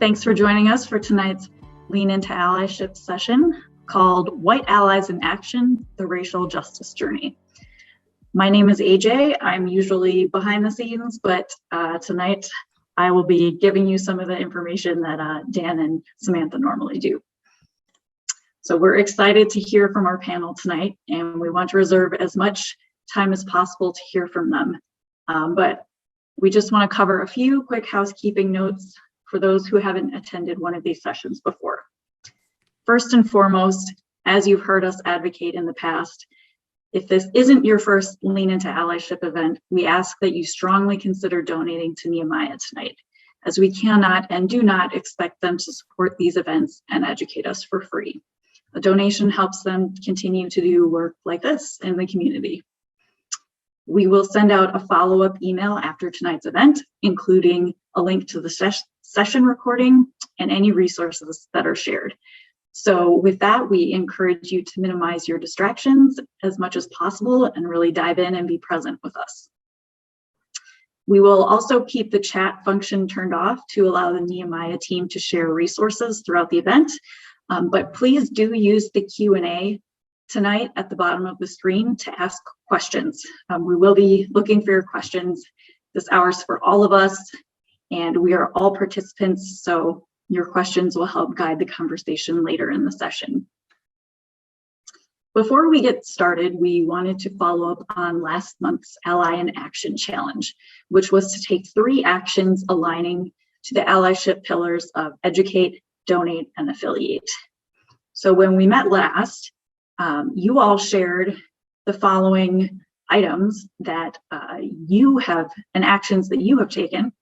Thanks for joining us for tonight's Lean Into Allyship session called White Allies in Action, the Racial Justice Journey. My name is AJ. I'm usually behind the scenes, but tonight I will be giving you some of the information that Dan and Samantha normally do. So we're excited to hear from our panel tonight, and we want to reserve as much time as possible to hear from them. But we just want to cover a few quick housekeeping notes for those who haven't attended one of these sessions before. First and foremost, as you've heard us advocate in the past, if this isn't your first Lean Into Allyship event, we ask that you strongly consider donating to Nehemiah tonight, as we cannot and do not expect them to support these events and educate us for free. A donation helps them continue to do work like this in the community. We will send out a follow-up email after tonight's event, including a link to the session recording and any resources that are shared. So with that, we encourage you to minimize your distractions as much as possible and really dive in and be present with us. We will also keep the chat function turned off to allow the Nehemiah team to share resources throughout the event, but please do use the Q&A tonight at the bottom of the screen to ask questions. We will be looking for your questions. This hour is for all of us, and we are all participants, so your questions will help guide the conversation later in the session. Before we get started, we wanted to follow up on last month's Ally in Action Challenge, which was to take 3 actions aligning to the allyship pillars of educate, donate, and affiliate. So when we met last, you all shared the following items that you have and actions that you have taken.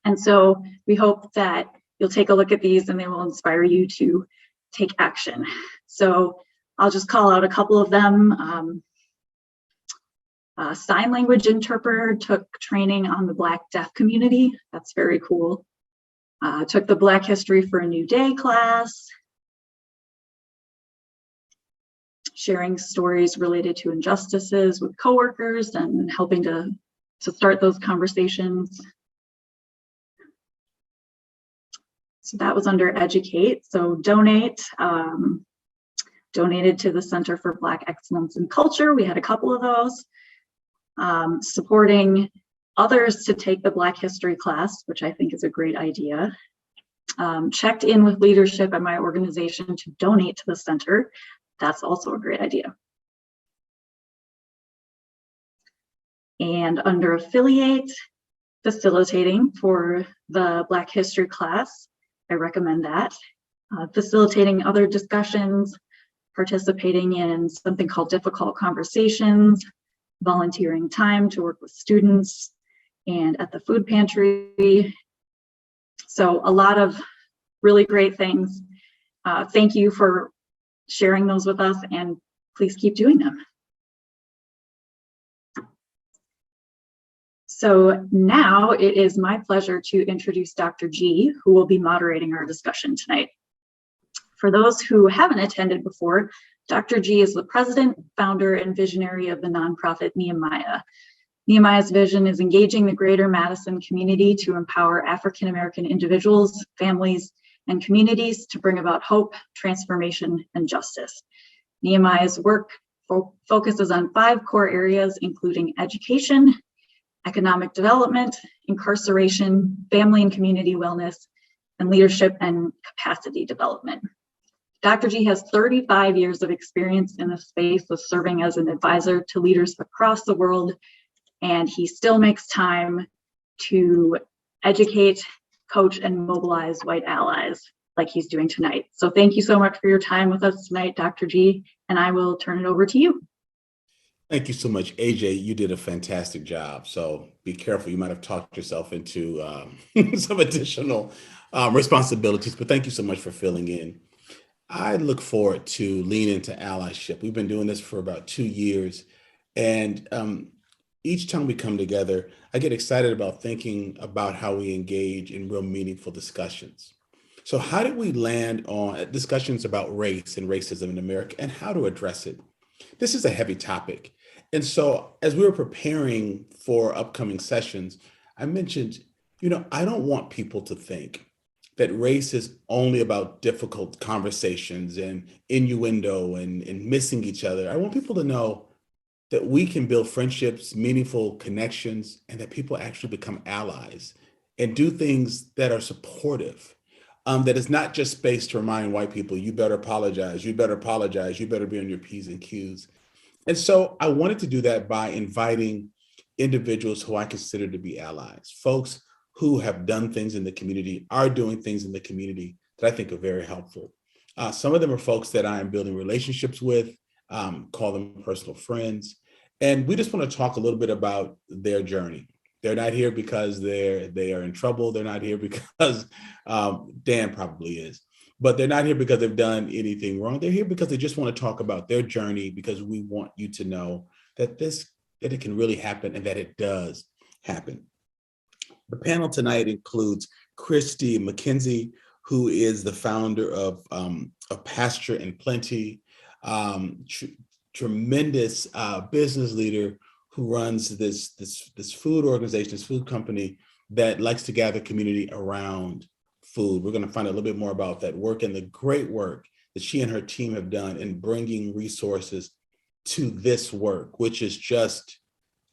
And so we hope that you'll take a look at these and they will inspire you to take action. So I'll just call out a couple of them. Sign language interpreter took training on the Black deaf community. That's very cool. Took the Black History for a New Day class. Sharing stories related to injustices with coworkers and helping to start those conversations. So that was under educate. So donate, donated to the Center for Black Excellence in Culture. We had a couple of those. Supporting others to take the Black History class, which I think is a great idea. Checked in with leadership at my organization to donate to the center. That's also a great idea. And under affiliate, facilitating for the Black History class, I recommend that. Facilitating other discussions, participating in something called difficult conversations, volunteering time to work with students, and at the food pantry. So a lot of really great things. Thank you for sharing those with us, and please keep doing them. So now it is my pleasure to introduce Dr. G, who will be moderating our discussion tonight. For those who haven't attended before, Dr. G is the president, founder, and visionary of the nonprofit Nehemiah. Nehemiah's vision is engaging the greater Madison community to empower African American individuals, families, and communities to bring about hope, transformation, and justice. Nehemiah's work focuses on 5 core areas, including education, economic development, incarceration, family and community wellness, and leadership and capacity development. Dr. G has 35 years of experience in the space of serving as an advisor to leaders across the world, and he still makes time to educate, coach, and mobilize white allies like he's doing tonight. So thank you so much for your time with us tonight, Dr. G, and I will turn it over to you. Thank you so much, AJ. You did a fantastic job. So be careful. You might have talked yourself into some additional responsibilities, but thank you so much for filling in. I look forward to Lean Into Allyship. We've been doing this for about 2 years, and each time we come together, I get excited about thinking about how we engage in real meaningful discussions. So how did we land on discussions about race and racism in America and how to address it? This is a heavy topic. And so as we were preparing for upcoming sessions, I mentioned I don't want people to think that race is only about difficult conversations and innuendo and missing each other. I want people to know that we can build friendships, meaningful connections, and that people actually become allies and do things that are supportive. That is not just space to remind white people, you better apologize, you better apologize, you better be on your P's and Q's. And so I wanted to do that by inviting individuals who I consider to be allies, folks who have done things in the community, are doing things in the community that I think are very helpful. Some of them are folks that I am building relationships with, call them personal friends. And we just want to talk a little bit about their journey. They're not here because they are in trouble. They're not here because Dan probably is, but they're not here because they've done anything wrong. They're here because they just want to talk about their journey, because we want you to know that that it can really happen and that it does happen. The panel tonight includes Christy McKenzie, who is the founder of Pasture and Plenty, tremendous business leader who runs this food organization, this food company that likes to gather community around food. We're going to find out a little bit more about that work and the great work that she and her team have done in bringing resources to this work, which is just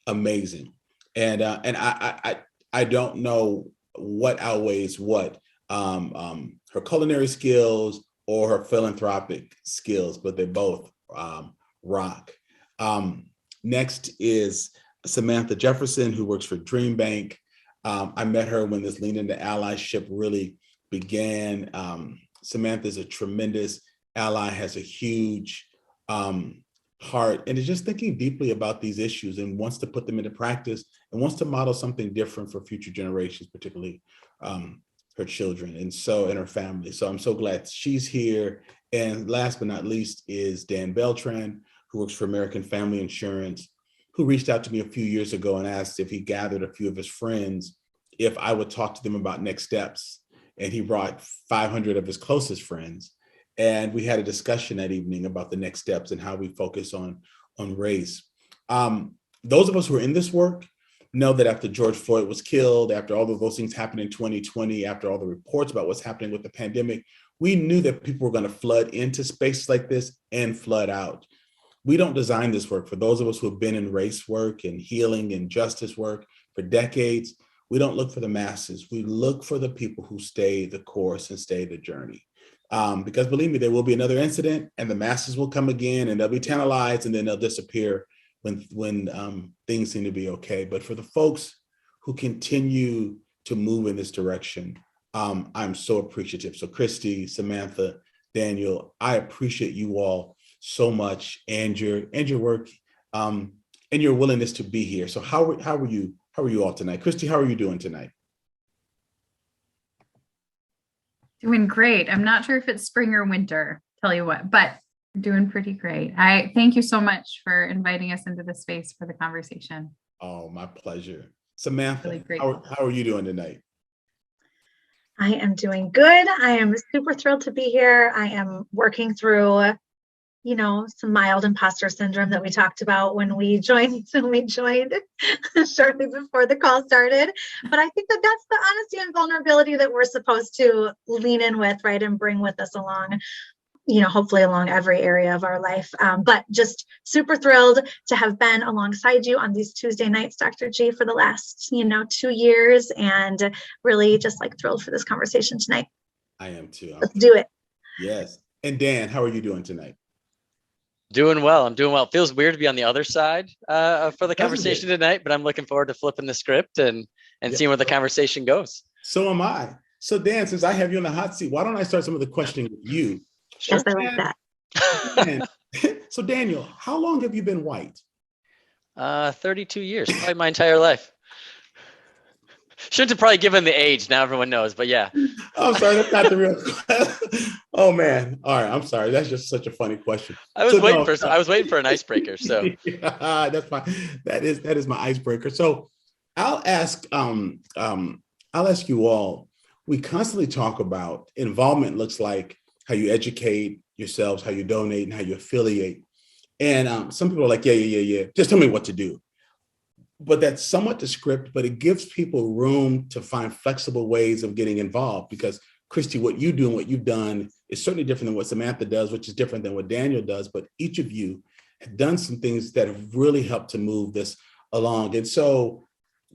amazing. And I don't know what outweighs what, her culinary skills or her philanthropic skills, but they both rock. Next is Samantha Jefferson, who works for Dream Bank. I met her when this Lean Into Allyship really began. Samantha is a tremendous ally, has a huge heart, and is just thinking deeply about these issues and wants to put them into practice and wants to model something different for future generations, particularly her children and her family. So I'm so glad she's here. And last but not least is Dan Beltran, who works for American Family Insurance, who reached out to me a few years ago and asked if he gathered a few of his friends, if I would talk to them about next steps. And he brought 500 of his closest friends. And we had a discussion that evening about the next steps and how we focus on race. Those of us who are in this work know that after George Floyd was killed, after all of those things happened in 2020, after all the reports about what's happening with the pandemic, we knew that people were going to flood into spaces like this and flood out. We don't design this work. For those of us who have been in race work and healing and justice work for decades, we don't look for the masses. We look for the people who stay the course and stay the journey. Because believe me, there will be another incident and the masses will come again and they'll be tantalized and then they'll disappear when things seem to be okay. But for the folks who continue to move in this direction, I'm so appreciative. So Christy, Samantha, Daniel, I appreciate you all so much and your work and your willingness to be here. So how are you all tonight? Christy, how are you doing tonight? Doing great. I'm not sure if it's spring or winter, tell you what, but doing pretty great. I thank you so much for inviting us into the space for the conversation. Oh, my pleasure. Samantha, Really great. how are you doing tonight? I am doing good. I am super thrilled to be here. I am working through, some mild imposter syndrome that we talked about when we joined shortly before the call started. But I think that that's the honesty and vulnerability that we're supposed to lean in with, right, and bring with us along, hopefully along every area of our life. But just super thrilled to have been alongside you on these Tuesday nights, Dr. G, for the last, 2 years, and really just thrilled for this conversation tonight. I am too. Let's do it. Yes. And Dan, how are you doing tonight? Doing well. I'm doing well. It feels weird to be on the other side for the conversation tonight, but I'm looking forward to flipping the script and seeing where the conversation goes. So am I. So Dan, since I have you in the hot seat, why don't I start some of the questioning with you? Sure. Yes, I like that. So Daniel, how long have you been white? 32 years, probably my entire life. Shouldn't have probably given the age. Now everyone knows, but yeah. I'm sorry, that's not the real question. Oh man. All right. I'm sorry. That's just such a funny question. I was waiting for an icebreaker. So yeah, that's fine. That is my icebreaker. So I'll ask you all, we constantly talk about involvement looks like how you educate yourselves, how you donate, and how you affiliate. And some people are like, yeah. Just tell me what to do. but that's somewhat the script, but it gives people room to find flexible ways of getting involved. Because Christy, what you do and what you've done is certainly different than what Samantha does, which is different than what Daniel does. But each of you have done some things that have really helped to move this along. And so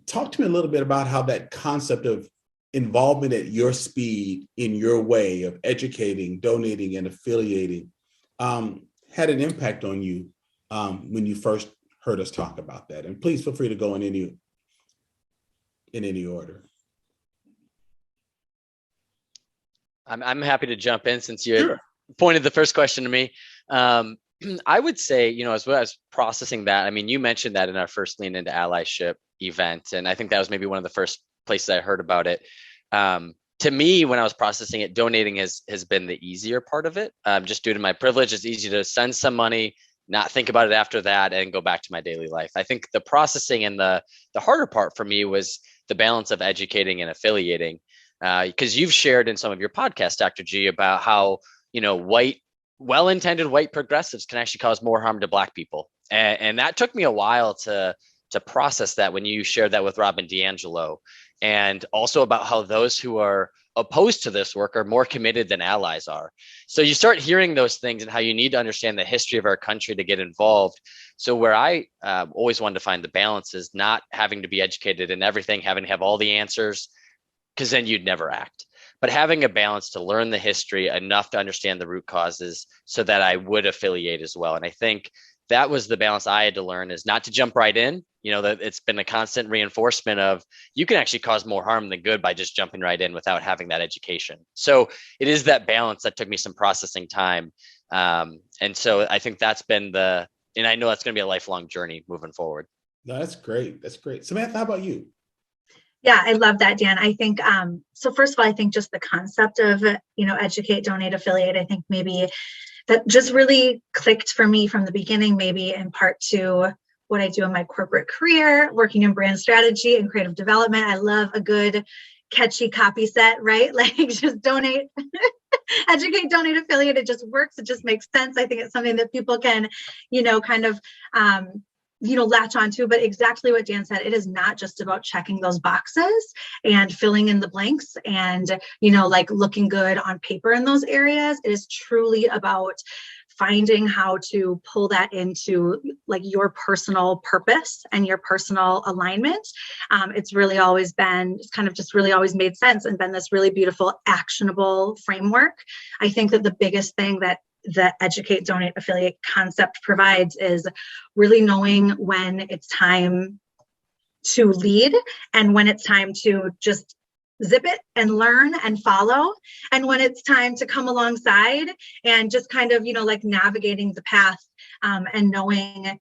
talk to me a little bit about how that concept of involvement at your speed, in your way of educating, donating, and affiliating had an impact on you when you first heard us talk about that. And please feel free to go in any order. I'm happy to jump in since you had pointed the first question to me. I would say, as well as processing that, I mean, you mentioned that in our first Lean Into Allyship event, and I think that was maybe one of the first places I heard about it. To me, when I was processing it, donating has been the easier part of it. Just due to my privilege, it's easy to send some money, not think about it after that, and go back to my daily life. I think the processing and the harder part for me was the balance of educating and affiliating. Because you've shared in some of your podcasts, Dr. G, about how, well-intended white progressives can actually cause more harm to Black people. And that took me a while to process that when you shared that with Robin DiAngelo, and also about how those who are opposed to this work are more committed than allies are. So you start hearing those things and how you need to understand the history of our country to get involved. So where I always wanted to find the balance is not having to be educated in everything, having to have all the answers, because then you'd never act. But having a balance to learn the history enough to understand the root causes so that I would affiliate as well. And I think that was the balance I had to learn, is not to jump right in. That it's been a constant reinforcement of you can actually cause more harm than good by just jumping right in without having that education. So it is that balance that took me some processing time. And so I think that's been and I know that's going to be a lifelong journey moving forward. No, that's great. That's great. Samantha, how about you? Yeah, I love that, Dan. I think, so first of all, I think just the concept of, educate, donate, affiliate, I think maybe that just really clicked for me from the beginning, maybe in part to what I do in my corporate career, working in brand strategy and creative development. I love a good catchy copy set, right? Like just donate, educate, donate, affiliate. It just works. It just makes sense. I think it's something that people can, kind of, latch onto. But exactly what Dan said, it is not just about checking those boxes and filling in the blanks and, like looking good on paper in those areas. It is truly about finding how to pull that into like your personal purpose and your personal alignment. It's really always been really always made sense and been this really beautiful, actionable framework. I think that the biggest thing that the educate, donate, affiliate concept provides is really knowing when it's time to lead and when it's time to just zip it and learn and follow, and when it's time to come alongside and just kind of, like navigating the path and knowing,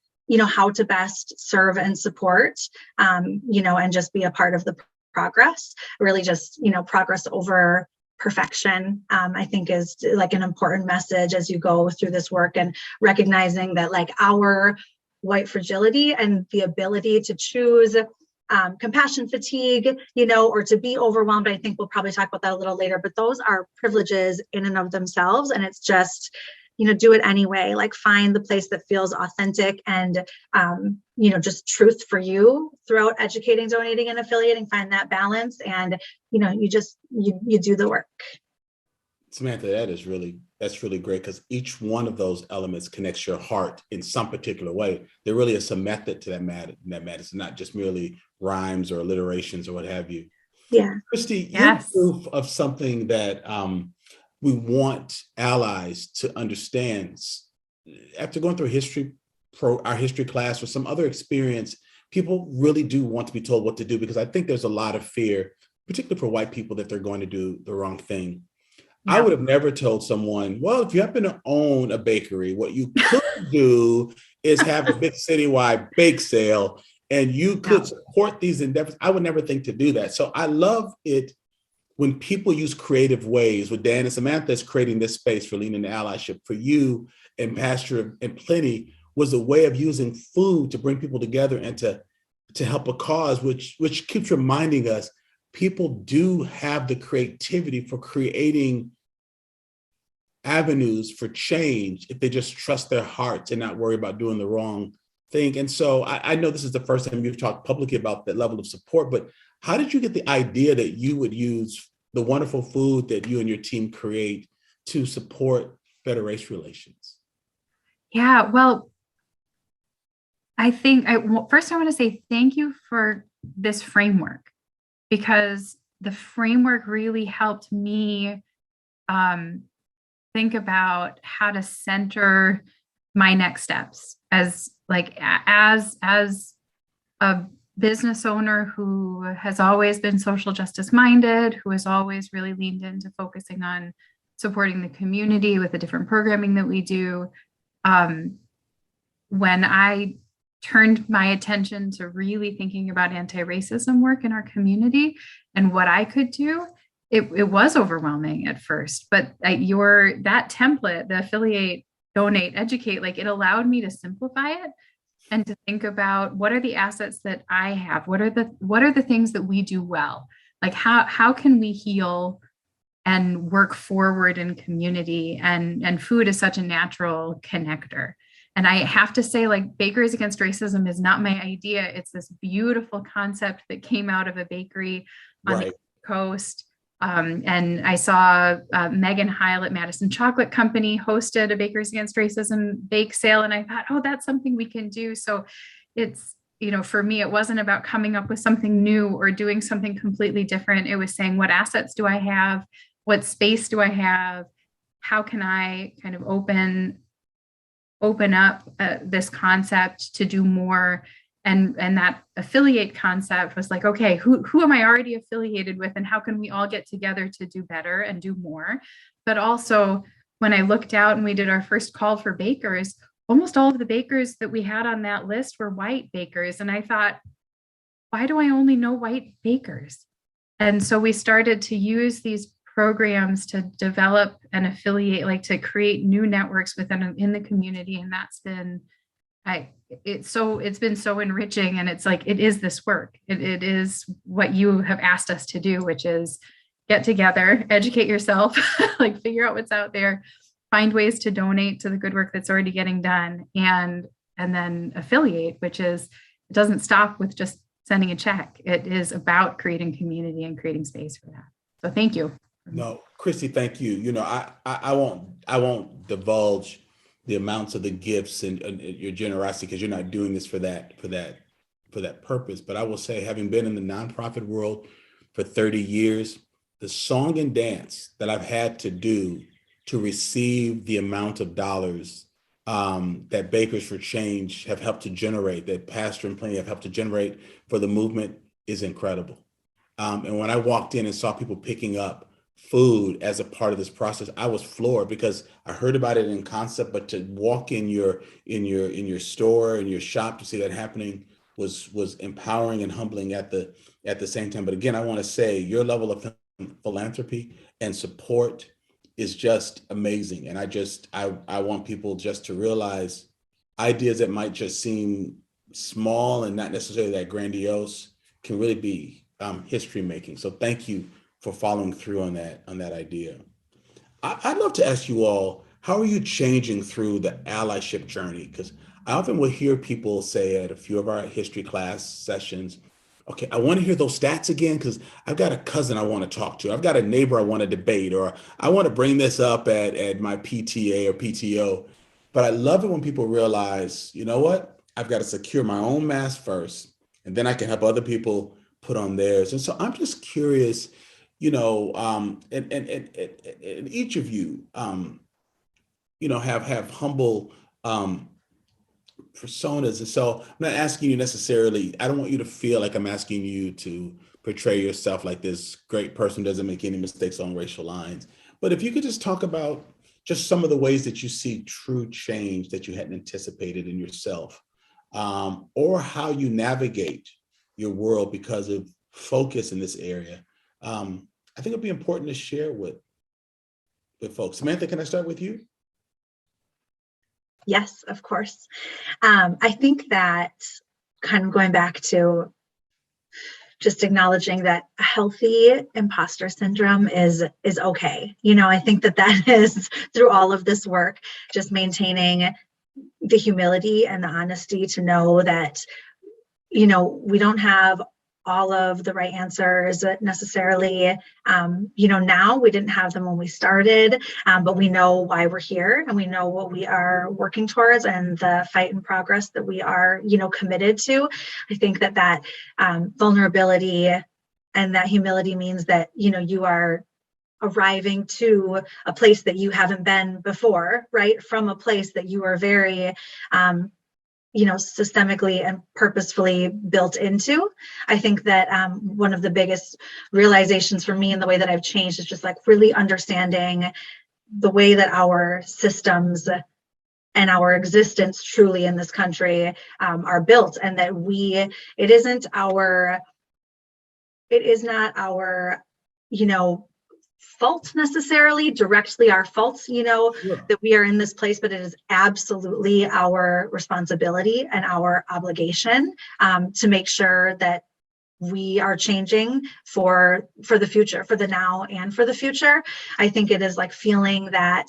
how to best serve and support, and just be a part of the progress, really just, progress over perfection, I think is like an important message as you go through this work, and recognizing that like our white fragility and the ability to choose compassion fatigue, or to be overwhelmed. I think we'll probably talk about that a little later, but those are privileges in and of themselves. And it's just, do it anyway, like find the place that feels authentic and, just truth for you throughout educating, donating, and affiliating, find that balance. And, you do the work. Samantha, that's really great, because each one of those elements connects your heart in some particular way. There really is some method to that madness, not just merely rhymes or alliterations or what have you. Yeah. Christy, Yes. you're proof of something that we want allies to understand. After going through our history class or some other experience, people really do want to be told what to do, because I think there's a lot of fear, particularly for white people, that they're going to do the wrong thing. Yeah. I would have never told someone, well, if you happen to own a bakery, what you could do is have a big citywide bake sale, and you could support these endeavors. I would never think to do that. So I love it when people use creative ways. With Dan and Samantha is creating this space for Lean Into Allyship. For you and Pastor and Plenty was a way of using food to bring people together and to help a cause, which keeps reminding us people do have the creativity for creating avenues for change if they just trust their hearts and not worry about doing the wrong think, and so I know this is the first time you've talked publicly about that level of support, but how did you get the idea that you would use the wonderful food that you and your team create to support better race relations? Yeah, well, I think first I want to say thank you for this framework, because the framework really helped me think about how to center my next steps as a business owner who has always been social justice minded, who has always really leaned into focusing on supporting the community with the different programming that we do. When I turned my attention to really thinking about anti-racism work in our community and what I could do, it was overwhelming at first, but that template, the affiliate, donate, educate, like, it allowed me to simplify it and to think about what are the assets that I have, what are the things that we do well, like how can we heal and work forward in community, and food is such a natural connector. And I have to say, like, Bakers Against Racism is not my idea. It's this beautiful concept that came out of a bakery on the coast. And I saw Megan Heil at Madison Chocolate Company hosted a Bakers Against Racism bake sale. And I thought, oh, that's something we can do. So it's, for me, it wasn't about coming up with something new or doing something completely different. It was saying, what assets do I have? What space do I have? How can I kind of open up this concept to do more? And that affiliate concept was like, okay, who am I already affiliated with, and how can we all get together to do better and do more? But also, when I looked out and we did our first call for bakers, almost all of the bakers that we had on that list were white bakers. And I thought, why do I only know white bakers? And so we started to use these programs to develop and affiliate, like to create new networks in the community. And that's been, it's been so enriching. And it's like, it is this work. It is what you have asked us to do, which is get together, educate yourself, like figure out what's out there, find ways to donate to the good work that's already getting done, and then affiliate, which is, it doesn't stop with just sending a check. It is about creating community and creating space for that. So thank you. No, Christy, thank you. I won't divulge the amounts of the gifts and your generosity, because you're not doing this for that purpose. But I will say, having been in the nonprofit world for 30 years, the song and dance that I've had to do to receive the amount of dollars that Bakers for Change have helped to generate, that Pastor and Plenty have helped to generate for the movement, is incredible. And when I walked in and saw people picking up food as a part of this process, I was floored, because I heard about it in concept, but to walk in your store, in your shop, to see that happening was empowering and humbling at the same time. But again, I want to say your level of philanthropy and support is just amazing. And I want people just to realize ideas that might just seem small and not necessarily that grandiose can really be history making. So thank you for following through on that idea. I'd love to ask you all, how are you changing through the allyship journey? Because I often will hear people say at a few of our history class sessions, okay, I want to hear those stats again, because I've got a cousin I want to talk to. I've got a neighbor I want to debate, or I want to bring this up at my PTA or PTO. But I love it when people realize, you know what? I've got to secure my own mask first, and then I can help other people put on theirs. And so I'm just curious, and each of you, have humble personas. And so I'm not asking you necessarily, I don't want you to feel like I'm asking you to portray yourself like this great person who doesn't make any mistakes on racial lines. But if you could just talk about just some of the ways that you see true change that you hadn't anticipated in yourself, or how you navigate your world because of focus in this area. I think it'd be important to share with folks. Samantha, can I start with you? Yes, of course. I think that kind of going back to just acknowledging that healthy imposter syndrome is okay. I think that is through all of this work, just maintaining the humility and the honesty to know that, we don't have all of the right answers necessarily. Now we didn't have them when we started, but we know why we're here, and we know what we are working towards, and the fight and progress that we are, committed to. I think that vulnerability and that humility means that, you are arriving to a place that you haven't been before, right? From a place that you are very, systemically and purposefully built into. I think that one of the biggest realizations for me in the way that I've changed is just like really understanding the way that our systems and our existence truly in this country are built, and that it is not our, fault necessarily, directly our faults, Sure. that we are in this place, but it is absolutely our responsibility and our obligation to make sure that we are changing for the future, for the now and for the future. I think it is like feeling that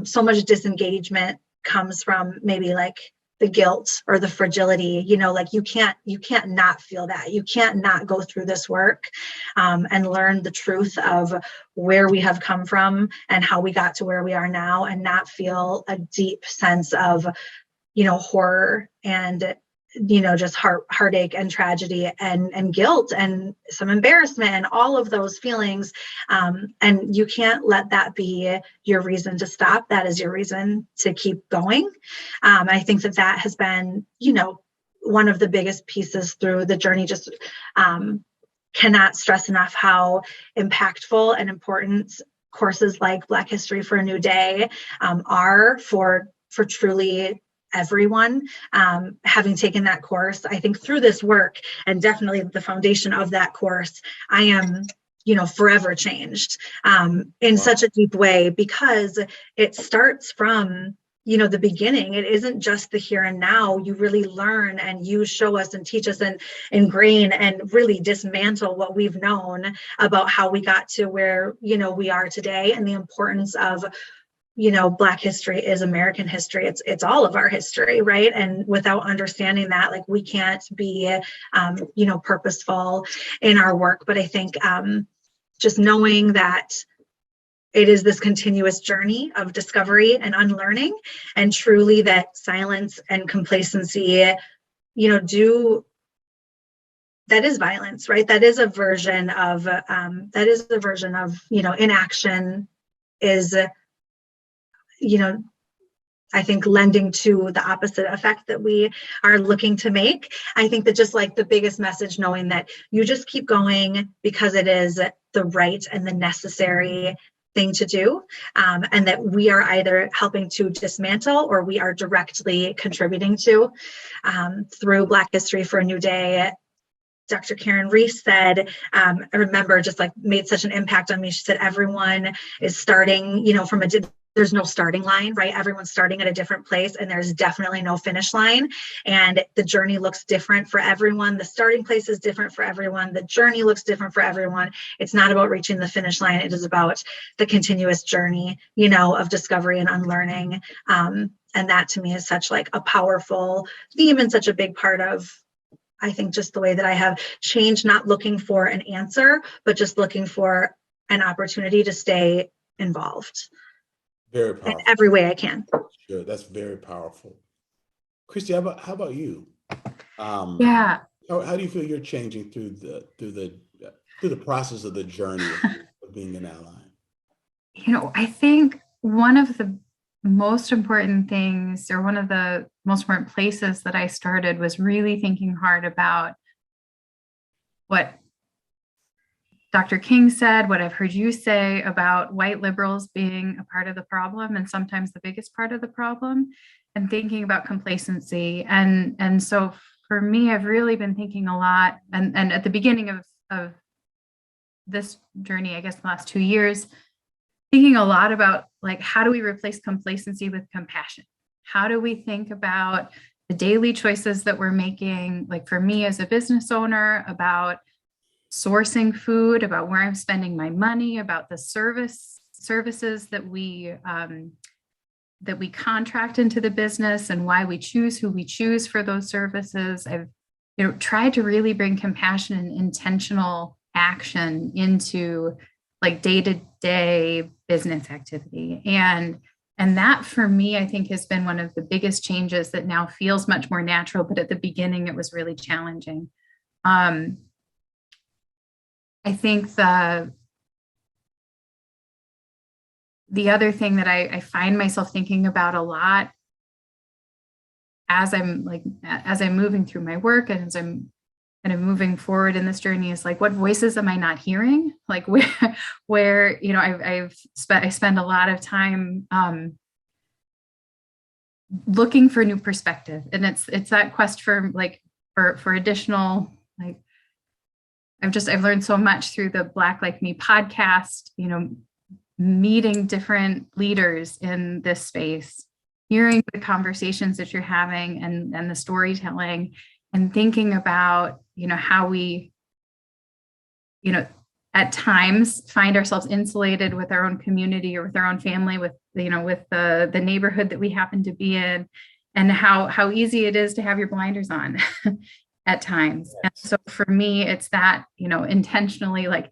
so much disengagement comes from maybe like the guilt or the fragility, like you can't not feel that. You can't not go through this work and learn the truth of where we have come from and how we got to where we are now, and not feel a deep sense of, horror and, just heartache and tragedy and guilt and some embarrassment and all of those feelings. And you can't let that be your reason to stop. That is your reason to keep going. I think that has been, one of the biggest pieces through the journey. Just cannot stress enough how impactful and important courses like Black History for a New Day are for truly everyone. Having taken that course, I think through this work, and definitely the foundation of that course, I am, forever changed in such a deep way, because it starts from, the beginning. It isn't just the here and now. You really learn, and you show us and teach us and ingrain and really dismantle what we've known about how we got to where, we are today, and the importance of, Black history is American history. It's all of our history, right? And without understanding that, like, we can't be, purposeful in our work. But I think just knowing that it is this continuous journey of discovery and unlearning, and truly that silence and complacency, that is violence, right? That is a version of, inaction is, I think lending to the opposite effect that we are looking to make. I think that just like the biggest message, knowing that you just keep going because it is the right and the necessary thing to do, and that we are either helping to dismantle or we are directly contributing to. Through Black History for a New Day, Dr. Karen Reese said, I remember just like made such an impact on me. She said, everyone is starting, from there's no starting line, right? Everyone's starting at a different place, and there's definitely no finish line. And the journey looks different for everyone. The starting place is different for everyone. The journey looks different for everyone. It's not about reaching the finish line. It is about the continuous journey, of discovery and unlearning. And that to me is such like a powerful theme and such a big part of, I think, just the way that I have changed, not looking for an answer, but just looking for an opportunity to stay involved. Very powerful. In every way I can. Sure, that's very powerful. Christy, how about you? Yeah. How do you feel you're changing through the process of the journey of being an ally? I think one of the most important things, or one of the most important places that I started, was really thinking hard about what Dr. King said, what I've heard you say about white liberals being a part of the problem, and sometimes the biggest part of the problem, and thinking about complacency. And so for me, I've really been thinking a lot, and at the beginning of this journey, I guess the last 2 years, thinking a lot about like, how do we replace complacency with compassion? How do we think about the daily choices that we're making? Like for me as a business owner, about sourcing food, about where I'm spending my money, about the services that we that we contract into the business and why we choose who we choose for those services. I've tried to really bring compassion and intentional action into like day-to-day business activity. And that for me, I think has been one of the biggest changes that now feels much more natural, but at the beginning it was really challenging. I think the other thing that I find myself thinking about a lot as I'm moving through my work and as I'm kind of moving forward in this journey is like, what voices am I not hearing? Like where I spend a lot of time looking for new perspective, and it's that quest for additional, like, I've learned so much through the Black Like Me podcast, meeting different leaders in this space, hearing the conversations that you're having and the storytelling, and thinking about, how we, at times find ourselves insulated with our own community or with our own family, with the neighborhood that we happen to be in, and how easy it is to have your blinders on at times. And so for me, it's that, intentionally, like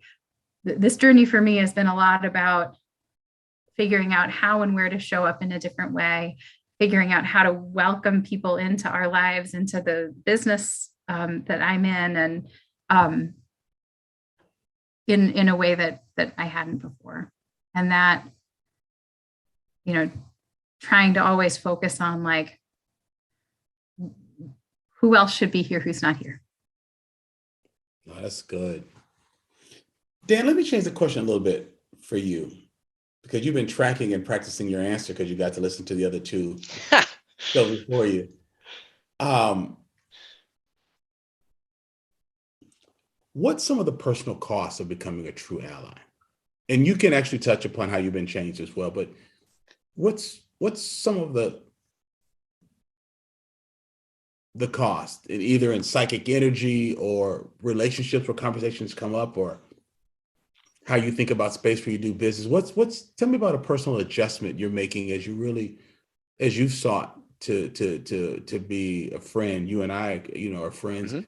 this journey for me has been a lot about figuring out how and where to show up in a different way, figuring out how to welcome people into our lives, into the business that I'm in, and in a way that I hadn't before. And that, trying to always focus on like, who else should be here who's not here. Oh, that's good. Dan, let me change the question a little bit for you, because you've been tracking and practicing your answer because you got to listen to the other two go before you. What's some of the personal costs of becoming a true ally? And you can actually touch upon how you've been changed as well, but what's some of the cost, either in psychic energy or relationships where conversations come up, or how you think about space where you do business? Tell me about a personal adjustment you're making as you've sought to be a friend. You and I, are friends. Mm-hmm.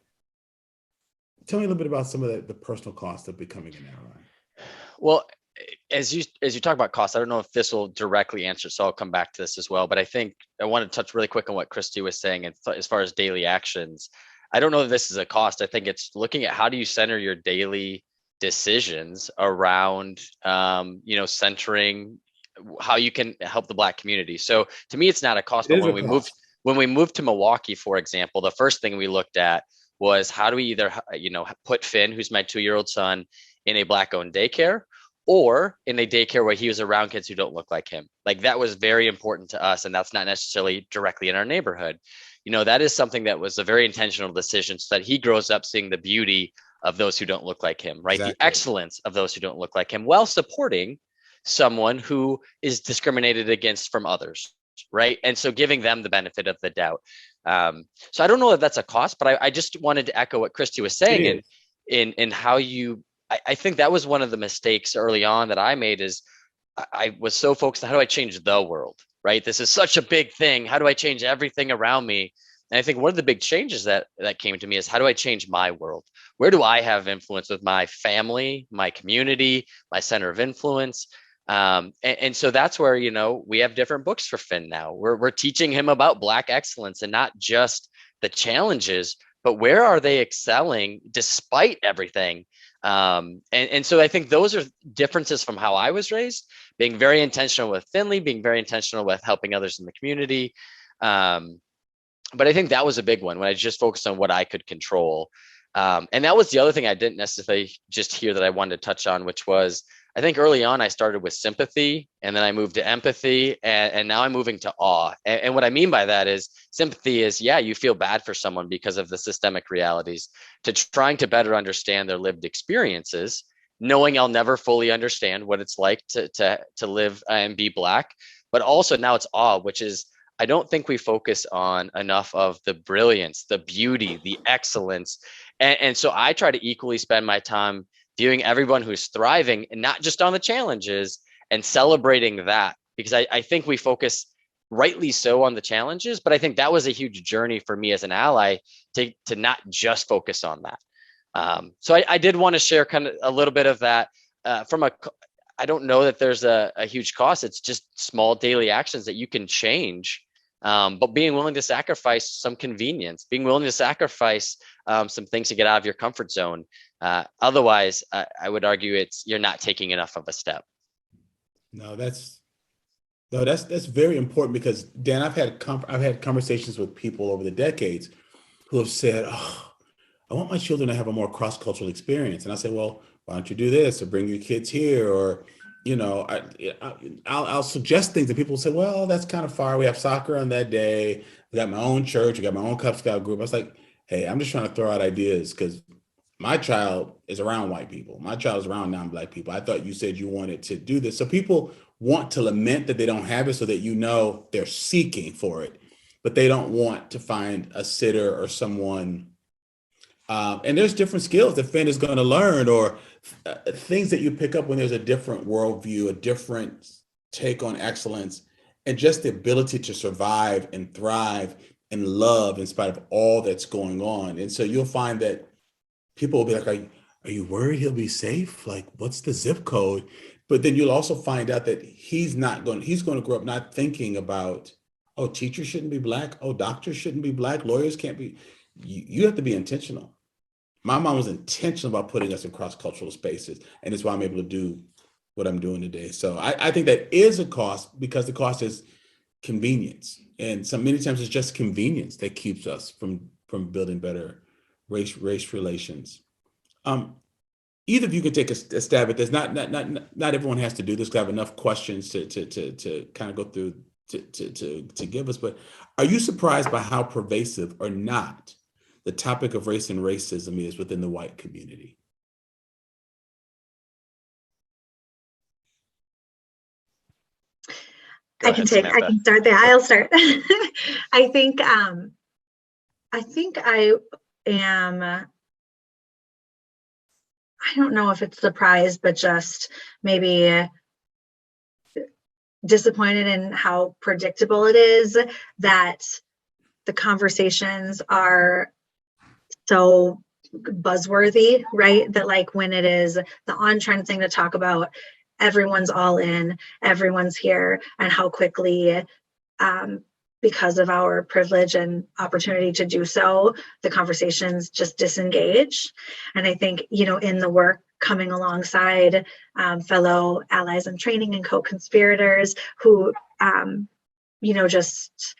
Tell me a little bit about some of the personal cost of becoming an ally. Well, as you talk about cost, I don't know if this will directly answer, so I'll come back to this as well. But I think I want to touch really quick on what Christy was saying, and as far as daily actions, I don't know that this is a cost. I think it's looking at how do you center your daily decisions around, centering how you can help the Black community. So to me, it's not a cost. But when we moved to Milwaukee, for example, the first thing we looked at was how do we either, put Finn, who's my 2-year-old son, in a Black-owned daycare, or in a daycare where he was around kids who don't look like him. Like, that was very important to us, and that's not necessarily directly in our neighborhood. That is something that was a very intentional decision, so that he grows up seeing the beauty of those who don't look like him, right? Exactly. The excellence of those who don't look like him, while supporting someone who is discriminated against from others, right? And so giving them the benefit of the doubt. So I don't know if that's a cost, but I just wanted to echo what Christy was saying in how you, I think that was one of the mistakes early on that I made, is I was so focused on how do I change the world, right? This is such a big thing. How do I change everything around me? And I think one of the big changes that came to me is, how do I change my world? Where do I have influence with my family, my community, my center of influence? And so that's where, we have different books for Finn now. We're teaching him about Black excellence, and not just the challenges, but where are they excelling despite everything? And so I think those are differences from how I was raised, being very intentional with Finley, being very intentional with helping others in the community. But I think that was a big one when I just focused on what I could control. And that was the other thing I didn't necessarily just hear that I wanted to touch on, which was, I think early on I started with sympathy, and then I moved to empathy, and now I'm moving to awe. And what I mean by that is, sympathy is, you feel bad for someone because of the systemic realities, to trying to better understand their lived experiences, knowing I'll never fully understand what it's like to live and be Black. But also now it's awe, which is, I don't think we focus on enough of the brilliance, the beauty, the excellence. And so I try to equally spend my time viewing everyone who's thriving, and not just on the challenges, and celebrating that, because I think we focus rightly so on the challenges, but I think that was a huge journey for me as an ally to not just focus on that. So I did want to share kind of a little bit of that I don't know that there's a huge cost. It's just small daily actions that you can change, but being willing to sacrifice some convenience, being willing to sacrifice some things to get out of your comfort zone. Otherwise, I would argue you're not taking enough of a step. No, that's very important, because Dan, I've had conversations with people over the decades who have said, "Oh, I want my children to have a more cross-cultural experience," and I say, "Well, why don't you do this, or bring your kids here, or I'll suggest things," and people will say, "Well, that's kind of far. We have soccer on that day. We got my own church. I got my own Cub Scout group." I was like, "Hey, I'm just trying to throw out ideas, because my child is around white people. My child is around non-Black people. I thought you said you wanted to do this." So people want to lament that they don't have it, so that they're seeking for it, but they don't want to find a sitter or someone. And there's different skills that Finn is going to learn, or things that you pick up when there's a different worldview, a different take on excellence, and just the ability to survive and thrive and love in spite of all that's going on. And so you'll find that people will be like, are you worried he'll be safe? Like, what's the zip code? But then you'll also find out that he's going to grow up not thinking about, oh, teachers shouldn't be Black. Oh, doctors shouldn't be Black. Lawyers can't be. You have to be intentional. My mom was intentional about putting us in cross-cultural spaces, and it's why I'm able to do what I'm doing today. So I think that is a cost, because the cost is convenience. And many times it's just convenience that keeps us from building better race relations. Either of you can take a stab at this. Not everyone has to do this, because I have enough questions to kind of go through to give us. But are you surprised by how pervasive or not the topic of race and racism is within the white community? I can start there. I'll start. I think I am, I don't know if it's surprised, but just maybe disappointed in how predictable it is that the conversations are so buzzworthy, right? That like when it is the on-trend thing to talk about, everyone's all in, everyone's here, and how quickly, because of our privilege and opportunity to do so, the conversations just disengage. And I think, in the work coming alongside fellow allies in training and co-conspirators who, just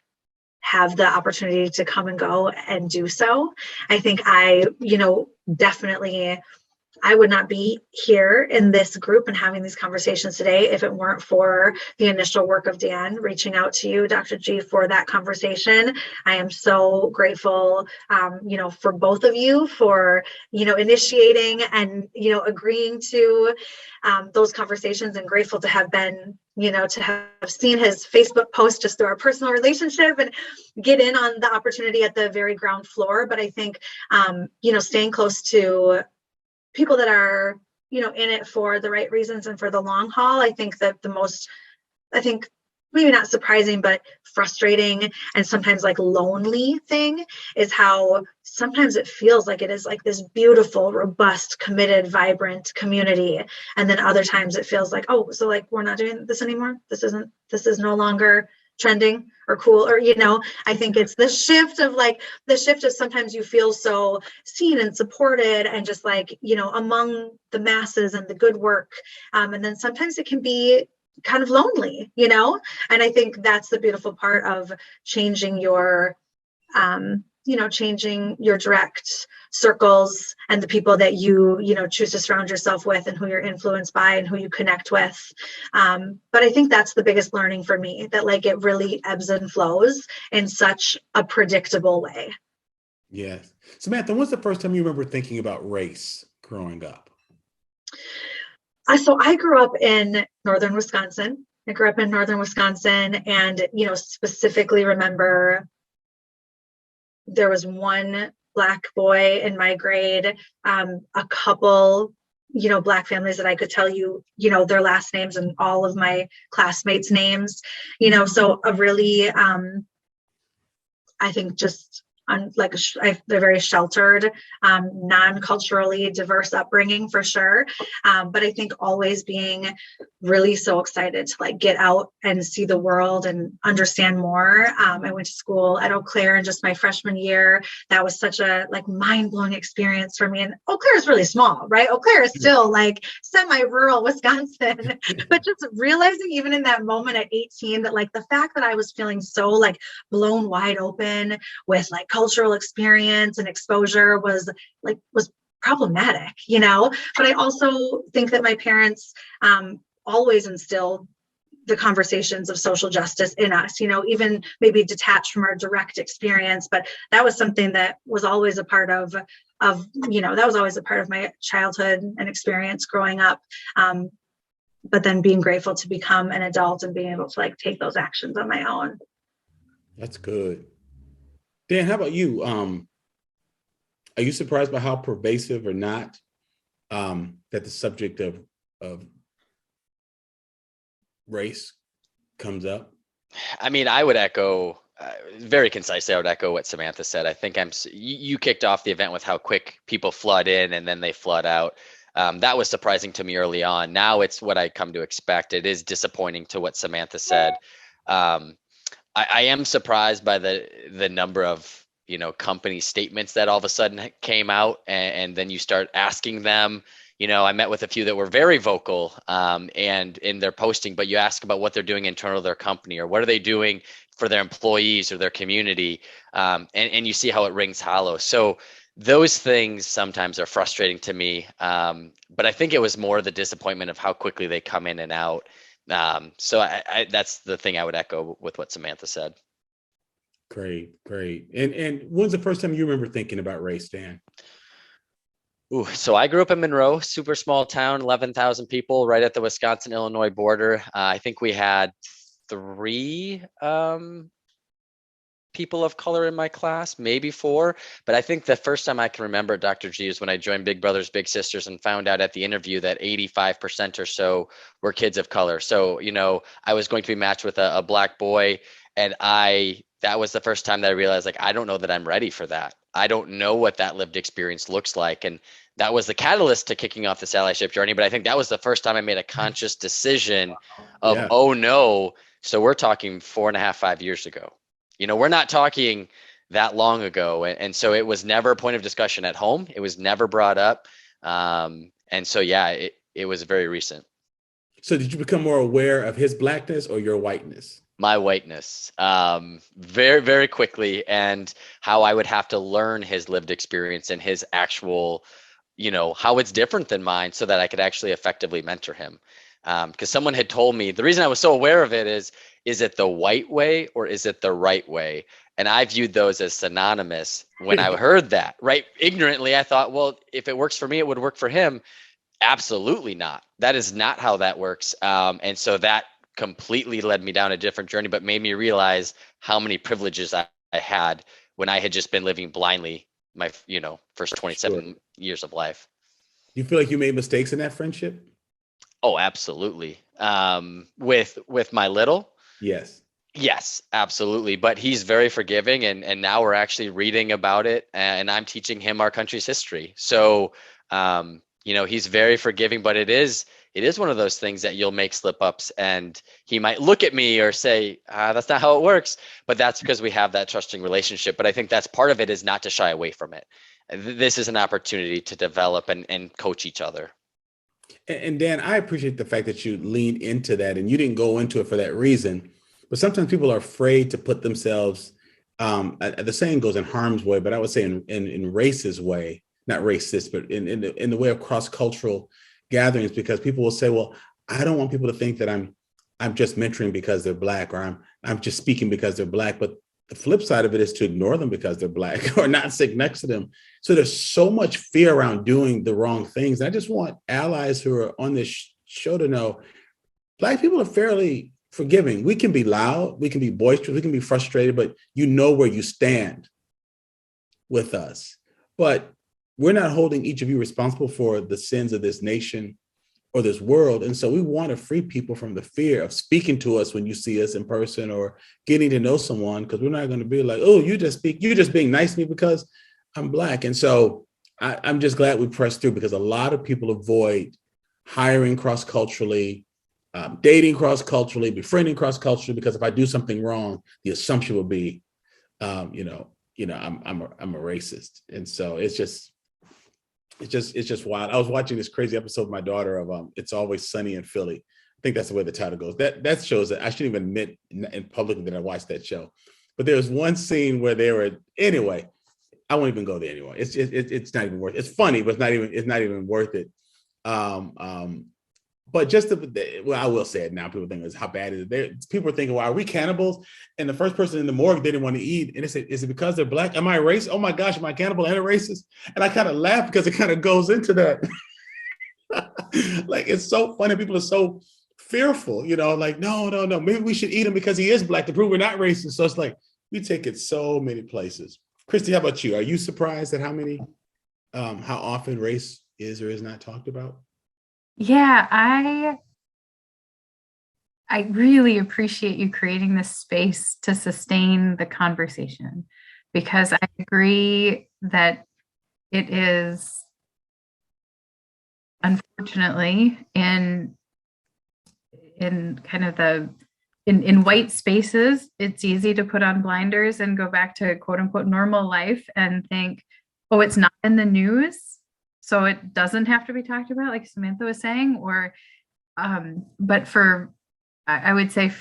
have the opportunity to come and go and do so. I think definitely I would not be here in this group and having these conversations today if it weren't for the initial work of Dan reaching out to you, Dr. G, for that conversation. I am so grateful, for both of you for, initiating and, agreeing to those conversations, and grateful to have been, to have seen his Facebook post just through our personal relationship and get in on the opportunity at the very ground floor. But I think, staying close to people that are, in it for the right reasons and for the long haul. I think that maybe not surprising, but frustrating and sometimes like lonely thing is how sometimes it feels like it is like this beautiful, robust, committed, vibrant community. And then other times it feels like, oh, so like, we're not doing this anymore. This is no longer trending or cool, or I think it's the shift of sometimes you feel so seen and supported and just like among the masses and the good work, and then sometimes it can be kind of lonely, and I think that's the beautiful part of changing your changing your direct circles and the people that you choose to surround yourself with and who you're influenced by and who you connect with. But I think that's the biggest learning for me, that like it really ebbs and flows in such a predictable way. Yes. Samantha, when's the first time you remember thinking about race growing up? So I grew up in northern Wisconsin. And, specifically remember there was one Black boy in my grade, a couple Black families that I could tell you, their last names and all of my classmates' names, so a really, I think just they're very sheltered, non-culturally diverse upbringing for sure. But I think always being really so excited to like get out and see the world and understand more. I went to school at Eau Claire in just my freshman year. That was such a like mind-blowing experience for me. And Eau Claire is really small, right? Eau Claire is still like semi-rural Wisconsin, but just realizing even in that moment at 18 that like the fact that I was feeling so like blown wide open with like cultural experience and exposure was problematic, but I also think that my parents always instilled the conversations of social justice in us, even maybe detached from our direct experience, but that was something that was always a part of that was always a part of my childhood and experience growing up. But then being grateful to become an adult and being able to like take those actions on my own. That's good. Dan, how about you? Are you surprised by how pervasive or not that the subject of race comes up? I mean, I would echo very concisely. I would echo what Samantha said. I think you kicked off the event with how quick people flood in and then they flood out. That was surprising to me early on. Now it's what I come to expect. It is disappointing to what Samantha said. I am surprised by the number of company statements that all of a sudden came out, and then you start asking them. I met with a few that were very vocal and in their posting, but you ask about what they're doing internal to their company or what are they doing for their employees or their community, and you see how it rings hollow. So those things sometimes are frustrating to me, but I think it was more the disappointment of how quickly they come in and out. So I that's the thing I would echo with what Samantha said. Great. And when's the first time you remember thinking about race, Dan? Ooh, so I grew up in Monroe, super small town, 11,000 people, right at the Wisconsin-Illinois border. I think we had 3 people of color in my class, maybe 4. But I think the first time I can remember, Dr. G, is when I joined Big Brothers Big Sisters and found out at the interview that 85% or so were kids of color. So, I was going to be matched with a Black boy, and that was the first time that I realized, like, I don't know that I'm ready for that. I don't know what that lived experience looks like. And that was the catalyst to kicking off this allyship journey. But I think that was the first time I made a conscious decision of, oh no. So we're talking 4.5, 5 years ago. We're not talking that long ago. And so it was never a point of discussion at home. It was never brought up. And so, yeah, it was very recent. So did you become more aware of his Blackness or your whiteness? My whiteness, very, very quickly, and how I would have to learn his lived experience and his actual, how it's different than mine so that I could actually effectively mentor him. Because someone had told me, the reason I was so aware of it is it the white way or is it the right way? And I viewed those as synonymous when I heard that, right? Ignorantly, I thought, well, if it works for me, it would work for him. Absolutely not. That is not how that works. And so that completely led me down a different journey, but made me realize how many privileges I had when I had just been living blindly my, first 27 years of life. You feel like you made mistakes in that friendship? Oh, absolutely. With my little? Yes, absolutely. But he's very forgiving, and now we're actually reading about it, and I'm teaching him our country's history. So, he's very forgiving, but it is one of those things that you'll make slip ups, and he might look at me or say, that's not how it works. But that's because we have that trusting relationship. But I think that's part of it, is not to shy away from it. This is an opportunity to develop and coach each other. And Dan, I appreciate the fact that you leaned into that, and you didn't go into it for that reason. But sometimes people are afraid to put themselves, the saying goes, in harm's way, but I would say in racist way, not racist, but in the way of cross-cultural gatherings, because people will say, well, I don't want people to think that I'm just mentoring because they're Black, or I'm just speaking because they're Black. But the flip side of it is to ignore them because they're Black or not sit next to them. So there's so much fear around doing the wrong things. And I just want allies who are on this show to know Black people are fairly forgiving. We can be loud, we can be boisterous, we can be frustrated, but you know where you stand with us. But we're not holding each of you responsible for the sins of this nation or this world. And so we want to free people from the fear of speaking to us when you see us in person or getting to know someone, because we're not going to be like, oh, you're just being nice to me because I'm Black. And so I'm just glad we pressed through, because a lot of people avoid hiring cross-culturally, dating cross-culturally, befriending cross-culturally, because if I do something wrong, the assumption will be, I'm a racist. And so it's just wild. I was watching this crazy episode with my daughter of It's Always Sunny in Philly. I think that's the way the title goes. That shows that I shouldn't even admit in public that I watched that show. But there was one scene where anyway, I won't even go there anyway. It's not even worth it. It's funny, but it's not even worth it. But I will say it now. People think is how bad is it? People are thinking, well, are we cannibals? And the first person in the morgue didn't want to eat. And they said, is it because they're Black? Am I a racist? Oh my gosh, am I cannibal and a racist? And I kind of laugh because it kind of goes into that. Like, it's so funny. People are so fearful, like, no, maybe we should eat him because he is Black to prove we're not racist. So it's like, we take it so many places. Christy, how about you? Are you surprised at how often race is or is not talked about? Yeah, I really appreciate you creating this space to sustain the conversation, because I agree that it is, unfortunately, in kind of in white spaces, it's easy to put on blinders and go back to quote unquote normal life and think, oh, it's not in the news, so it doesn't have to be talked about, like Samantha was saying. Or but I would say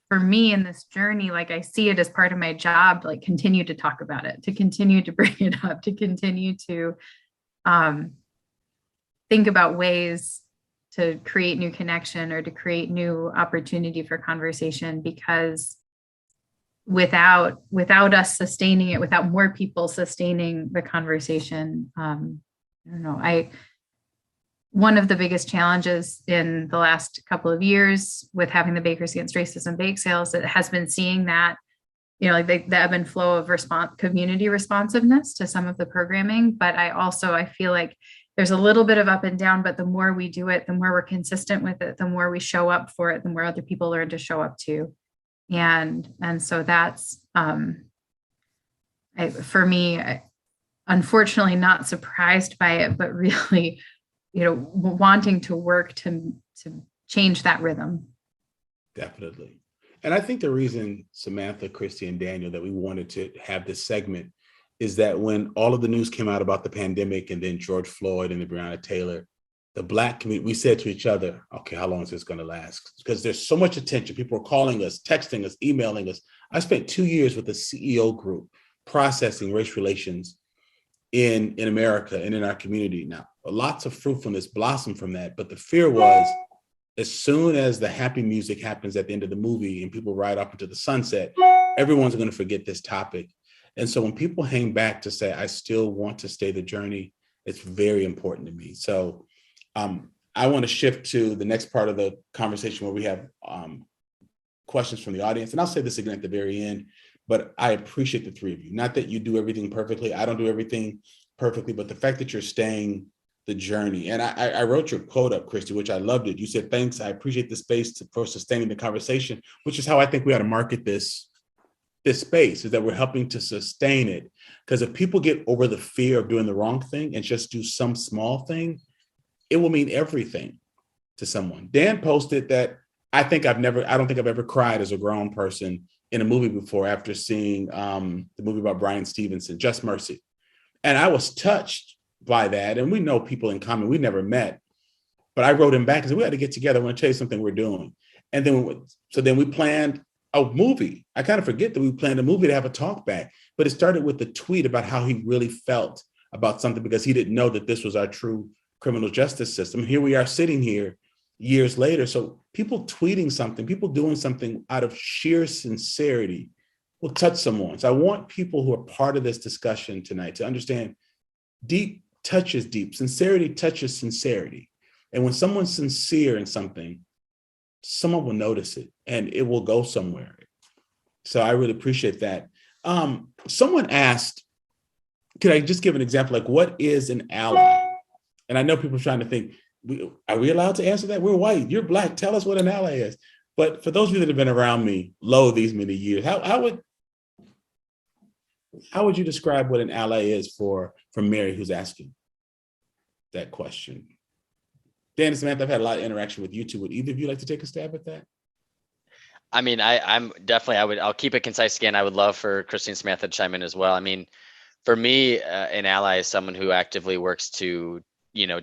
for me in this journey, like, I see it as part of my job to, like, continue to talk about it, to continue to bring it up, to continue to think about ways to create new connection or to create new opportunity for conversation. Because without us sustaining it, without more people sustaining the conversation, I don't know. One of the biggest challenges in the last couple of years with having the Bakers Against Racism bake sales, it has been seeing that, like the ebb and flow of community responsiveness to some of the programming. But I feel like there's a little bit of up and down, but the more we do it, the more we're consistent with it, the more we show up for it, the more other people learn to show up too. And so that's, for me, unfortunately not surprised by it, but really, wanting to work to change that rhythm. Definitely. And I think the reason, Samantha, Christy, and Daniel, that we wanted to have this segment is that when all of the news came out about the pandemic and then George Floyd and the Breonna Taylor, the Black community, we said to each other, okay, how long is this going to last? Because there's so much attention. People are calling us, texting us, emailing us. I spent 2 years with a CEO group processing race relations in America and in our community. Now, lots of fruitfulness blossomed from that. But the fear was, as soon as the happy music happens at the end of the movie and people ride off into the sunset, everyone's going to forget this topic. And so when people hang back to say, I still want to stay the journey, it's very important to me. So I want to shift to the next part of the conversation where we have questions from the audience. And I'll say this again at the very end, but I appreciate the three of you. Not that you do everything perfectly. I don't do everything perfectly, but the fact that you're staying the journey. And I wrote your quote up, Christy, which I loved it. You said, thanks, I appreciate the space for sustaining the conversation, which is how I think we ought to market this space, is that we're helping to sustain it. Because if people get over the fear of doing the wrong thing and just do some small thing, it will mean everything to someone. Dan posted that I don't think I've ever cried as a grown person in a movie before after seeing the movie about Bryan Stevenson, Just Mercy. And I was touched by that. And we know people in common, we never met, but I wrote him back and said, we got to get together. I want to tell you something we're doing. And then we planned a movie. I kind of forget that we planned a movie to have a talk back, but it started with a tweet about how he really felt about something, because he didn't know that this was our true criminal justice system. And here we are sitting here years later. So people tweeting something, people doing something out of sheer sincerity will touch someone. So I want people who are part of this discussion tonight to understand deep touches deep, sincerity touches sincerity. And when someone's sincere in something, someone will notice it and it will go somewhere. So I really appreciate that. Someone asked, could I just give an example? Like, what is an ally? And I know people are trying to think, are we allowed to answer that? We're white, you're Black. Tell us what an ally is. But for those of you that have been around me these many years, how would you describe what an ally is for Mary, who's asking that question? Dan and Samantha, I've had a lot of interaction with you two. Would either of you like to take a stab at that? I mean, I'm definitely, I'll keep it concise again. I would love for Christy and Samantha to chime in as well. I mean, for me, an ally is someone who actively works to,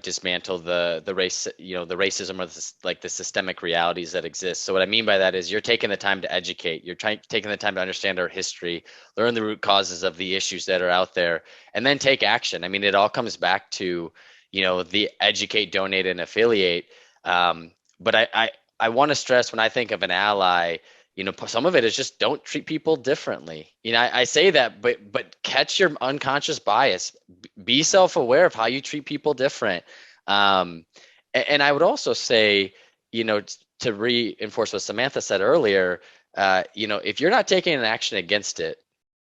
dismantle the race, the racism or the systemic realities that exist. So what I mean by that is you're taking the time to educate, taking the time to understand our history, learn the root causes of the issues that are out there, and then take action. I mean, it all comes back to, the educate, donate, and affiliate. But I want to stress, when I think of an ally, some of it is just don't treat people differently. I say that, but catch your unconscious bias. Be self-aware of how you treat people different. And I would also say, to reinforce what Samantha said earlier, if you're not taking an action against it,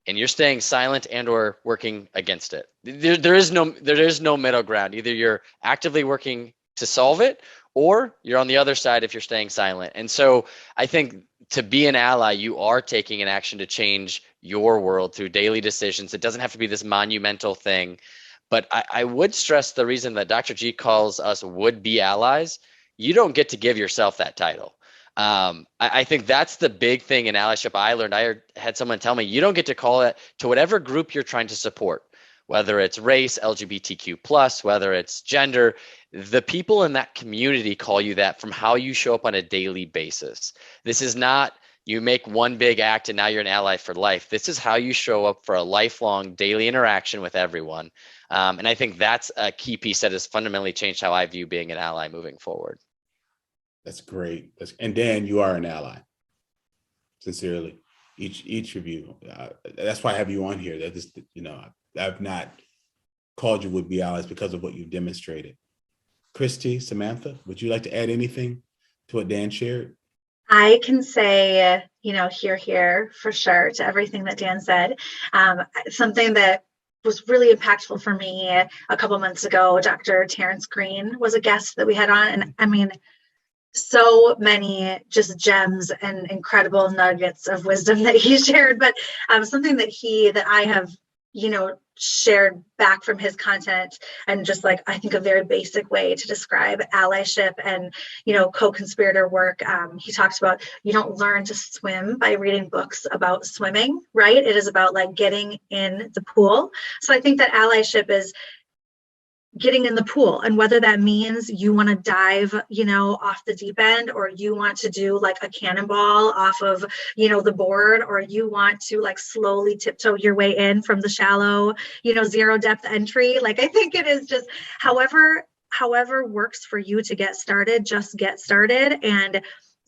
and you're staying silent and or working against it, there is no middle ground. Either you're actively working to solve it, or you're on the other side if you're staying silent. And so I think to be an ally, you are taking an action to change your world through daily decisions. It doesn't have to be this monumental thing. But I would stress the reason that Dr. G calls us would-be allies. You don't get to give yourself that title. I think that's the big thing in allyship I learned. I had someone tell me, you don't get to call it to whatever group you're trying to support, whether it's race, LGBTQ+, whether it's gender. The people in that community call you that from how you show up on a daily basis. This is not you make one big act and now you're an ally for life. This is how you show up for a lifelong daily interaction with everyone. And I think that's a key piece that has fundamentally changed how I view being an ally moving forward. That's great. And Dan, you are an ally. Sincerely, each of you. That's why I have you on here. That just, I've not called you would-be allies because of what you've demonstrated. Christy, Samantha, would you like to add anything to what Dan shared? I can say, here for sure to everything that Dan said. Something that was really impactful for me a couple months ago, Dr. Terrence Green was a guest that we had on. And I mean, so many just gems and incredible nuggets of wisdom that he shared, but something that I have, shared back from his content, and just I think a very basic way to describe allyship and, co-conspirator work. He talks about, you don't learn to swim by reading books about swimming, right? It is about getting in the pool. So I think that allyship is getting in the pool, and whether that means you want to dive, off the deep end, or you want to do a cannonball off of, the board, or you want to slowly tiptoe your way in from the shallow, zero depth entry. I think it is just however works for you to get started, just get started and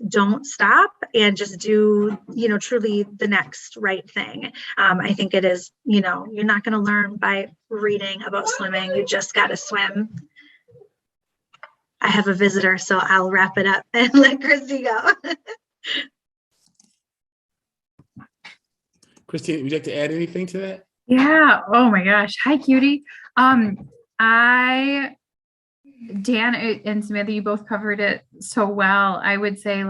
don't stop, and just do, truly the next right thing. I think it is, you're not going to learn by reading about swimming. You just got to swim. I have a visitor, so I'll wrap it up and let Christy go. Christine, would you like to add anything to that? Yeah. Oh my gosh. Hi, cutie. Dan and Samantha, you both covered it so well. I would say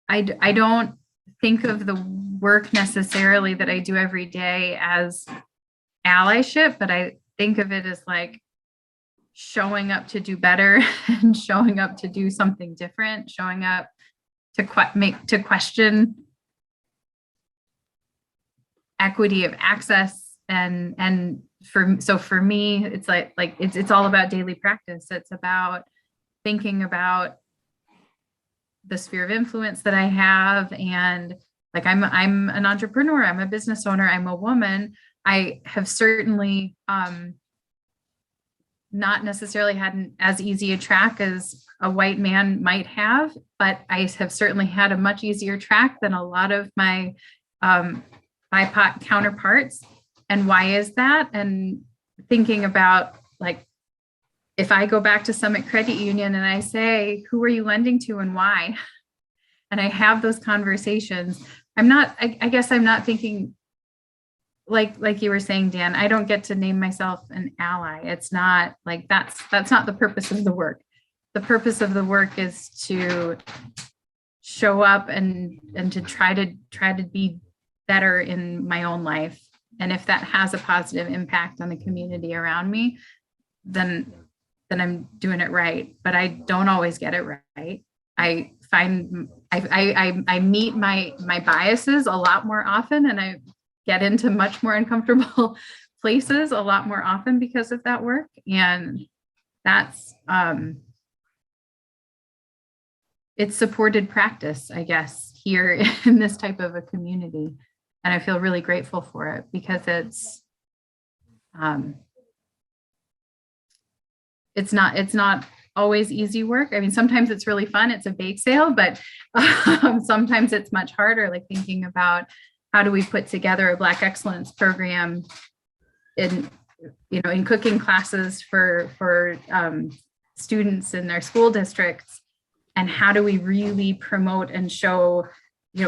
I don't think of the work necessarily that I do every day as allyship, but I think of it as showing up to do better and showing up to do something different, showing up to question equity of access and for me, it's it's all about daily practice. It's about thinking about the sphere of influence that I have, and I'm an entrepreneur, I'm a business owner, I'm a woman. I have certainly not necessarily had as easy a track as a white man might have, but I have certainly had a much easier track than a lot of my BIPOC counterparts. And why is that? And thinking about if I go back to Summit Credit Union and I say, who are you lending to and why? And I have those conversations. I guess I'm not thinking like you were saying, Dan, I don't get to name myself an ally. It's not like that's not the purpose of the work. The purpose of the work is to show up and to try to be better in my own life. And if that has a positive impact on the community around me, then I'm doing it right. But I don't always get it right. I find I meet my biases a lot more often, and I get into much more uncomfortable places a lot more often because of that work. And that's it's supported practice, I guess, here in this type of a community. And I feel really grateful for it because it's not always easy work. I mean, sometimes it's really fun. It's a bake sale, but sometimes it's much harder, like thinking about how do we put together a Black Excellence program in cooking classes for students in their school districts, and how do we really promote and show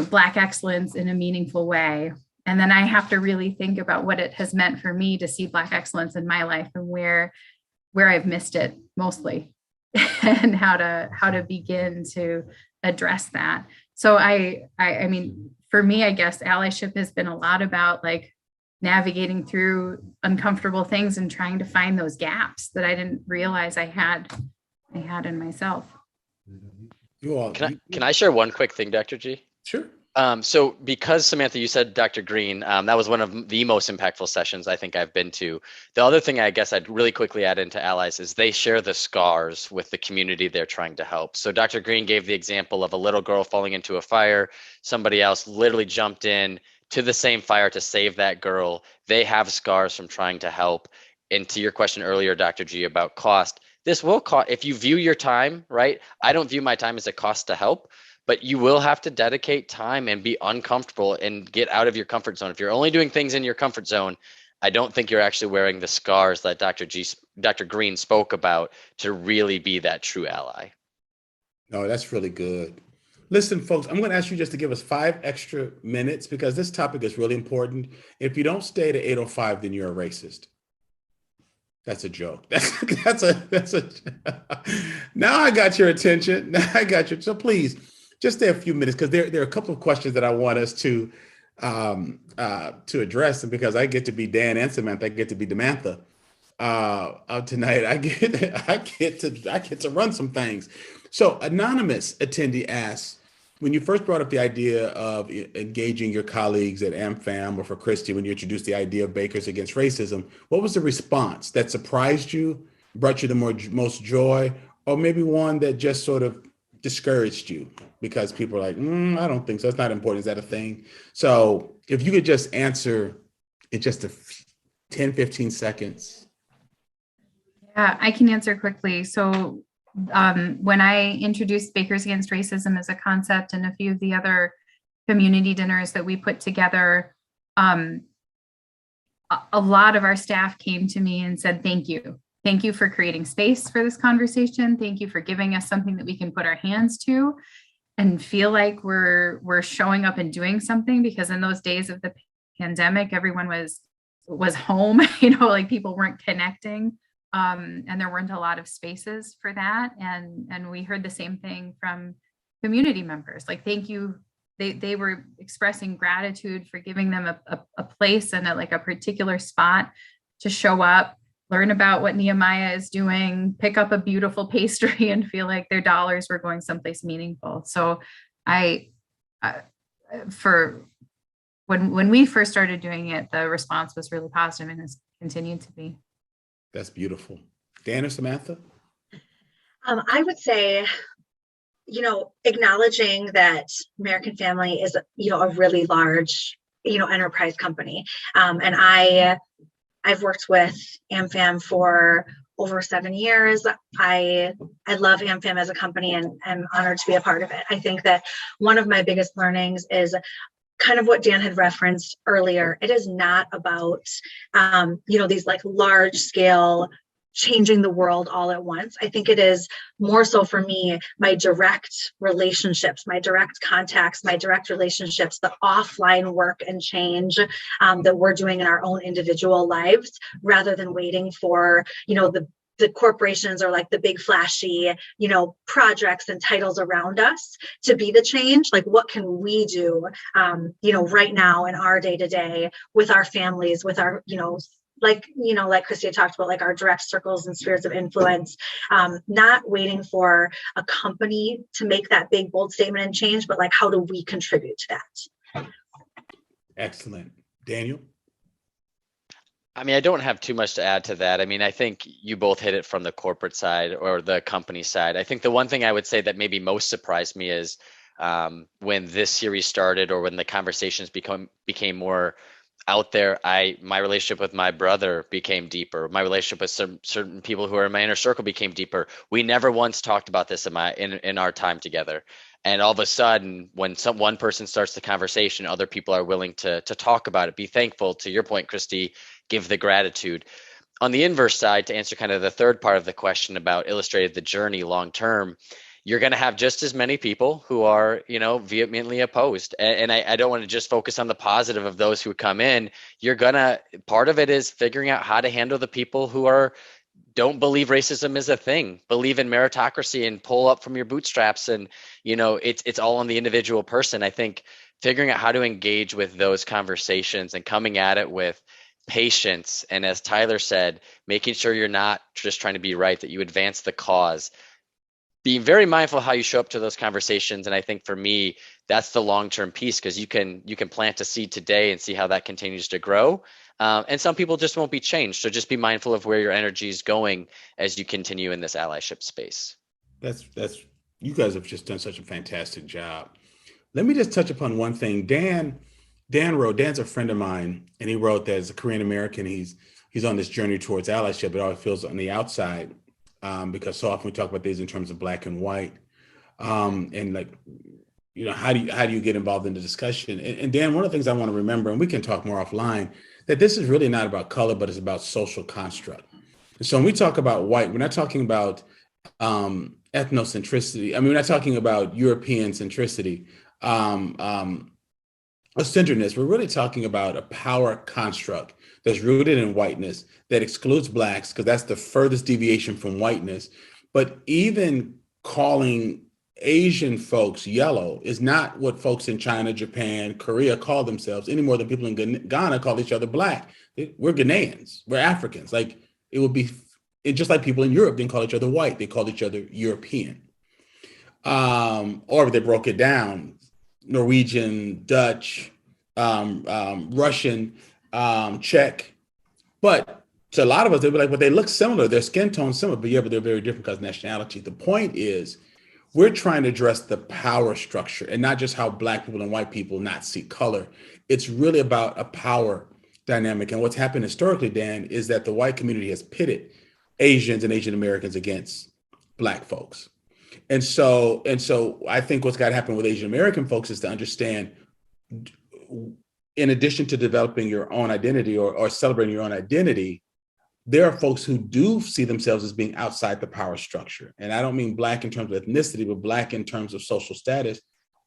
Black excellence in a meaningful way. And then I have to really think about what it has meant for me to see Black excellence in my life and where I've missed it mostly, and how to begin to address that. So I mean, for me, I guess allyship has been a lot about like navigating through uncomfortable things and trying to find those gaps that I didn't realize I had in myself. Can I share one quick thing, Dr. G? Sure. So because Samantha, you said Dr. Green, that was one of the most impactful sessions I think I've been to. The other thing I guess I'd really quickly add into allies is they share the scars with the community they're trying to help. So Dr. Green gave the example of a little girl falling into a fire. Somebody else literally jumped in to the same fire to save that girl. They have scars from trying to help. And to your question earlier, Dr. G, about cost, this will cost, if you view your time, right? I don't view my time as a cost to help, but you will have to dedicate time and be uncomfortable and get out of your comfort zone. If you're only doing things in your comfort zone, I don't think you're actually wearing the scars that Dr. Green spoke about to really be that true ally. No, that's really good. Listen, folks, I'm going to ask you just to give us 5 extra minutes because this topic is really important. If you don't stay to 8:05, then you're a racist. That's a joke. That's a. Now I got your attention. Now I got you. So please, just stay a few minutes because there are a couple of questions that I want us to address, and because I get to be Dan and Samantha, I get to be Samantha tonight. I get to run some things. So anonymous attendee asks, when you first brought up the idea of engaging your colleagues at AmFam or for Christy, when you introduced the idea of Bakers Against Racism, what was the response that surprised you, brought you the most joy, or maybe one that just sort of discouraged you because people are like, I don't think so. It's not important. Is that a thing? So if you could just answer in just 10, 15 seconds. Yeah, I can answer quickly. So when I introduced Bakers Against Racism as a concept and a few of the other community dinners that we put together, a lot of our staff came to me and said, thank you. Thank you for creating space for this conversation. Thank you for giving us something that we can put our hands to and feel like we're showing up and doing something, because in those days of the pandemic, everyone was home, like people weren't connecting. And there weren't a lot of spaces for that. And we heard the same thing from community members. Like, thank you. They were expressing gratitude for giving them a place and a particular spot to show up, learn about what Nehemiah is doing, pick up a beautiful pastry and feel like their dollars were going someplace meaningful. So when we first started doing it, the response was really positive and has continued to be. That's beautiful. Dan or Samantha? I would say, acknowledging that American Family is, a really large, enterprise company. And I've worked with AmFam for over 7 years. I love AmFam as a company and I'm honored to be a part of it. I think that one of my biggest learnings is kind of what Dan had referenced earlier. It is not about, these like large scale changing the world all at once. I think it is more so for me, my direct relationships, my direct contacts, my direct relationships, the offline work and change that we're doing in our own individual lives, rather than waiting for, the corporations or like the big flashy, projects and titles around us to be the change. Like, what can we do, right now in our day to day with our families, with our, like Christy talked about, like our direct circles and spheres of influence, not waiting for a company to make that big, bold statement and change, but like, how do we contribute to that? Excellent. Daniel? I mean, I don't have too much to add to that. I mean, I think you both hit it from the corporate side or the company side. I think the one thing I would say that maybe most surprised me is when this series started, or when the conversations became more out there, my relationship with my brother became deeper. My relationship with certain people who are in my inner circle became deeper. We never once talked about this in our time together. And all of a sudden, when one person starts the conversation, other people are willing to talk about it, be thankful. To your point, Christy, give the gratitude. On the inverse side, to answer kind of the third part of the question about illustrated the journey long term, you're going to have just as many people who are, vehemently opposed. And I don't want to just focus on the positive of those who come in. Part of it is figuring out how to handle the people who don't believe racism is a thing, believe in meritocracy and pull up from your bootstraps. And, it's all on the individual person. I think figuring out how to engage with those conversations and coming at it with patience. And as Tyler said, making sure you're not just trying to be right, that you advance the cause. Being very mindful of how you show up to those conversations. And I think for me, that's the long-term piece, because you can plant a seed today and see how that continues to grow. And some people just won't be changed. So just be mindful of where your energy is going as you continue in this allyship space. That's you guys have just done such a fantastic job. Let me just touch upon one thing. Dan's a friend of mine, and he wrote that as a Korean American, he's on this journey towards allyship. It always feels on the outside, because so often we talk about these in terms of black and white, and like, how do you get involved in the discussion? And Dan, one of the things I want to remember, and we can talk more offline, that this is really not about color, but it's about social construct. And so when we talk about white, we're not talking about ethnocentricity. I mean, we're not talking about European centricity, a centeredness. We're really talking about a power construct that's rooted in whiteness, that excludes blacks, because that's the furthest deviation from whiteness. But even calling Asian folks yellow is not what folks in China, Japan, Korea call themselves, any more than people in Ghana call each other black. We're Ghanaians, we're Africans. Like, it would be just like people in Europe didn't call each other white, they called each other European. Or if they broke it down, Norwegian, Dutch, Russian, Czech. But to a lot of us, they'd be like, well, they look similar, their skin tone similar, but yeah, but they're very different because of nationality. The point is, we're trying to address the power structure and not just how black people and white people not see color. It's really about a power dynamic. And what's happened historically, Dan, is that the white community has pitted Asians and Asian Americans against black folks. And so I think what's got to happen with Asian American folks is to understand, in addition to developing your own identity or celebrating your own identity, there are folks who do see themselves as being outside the power structure. And I don't mean black in terms of ethnicity, but black in terms of social status,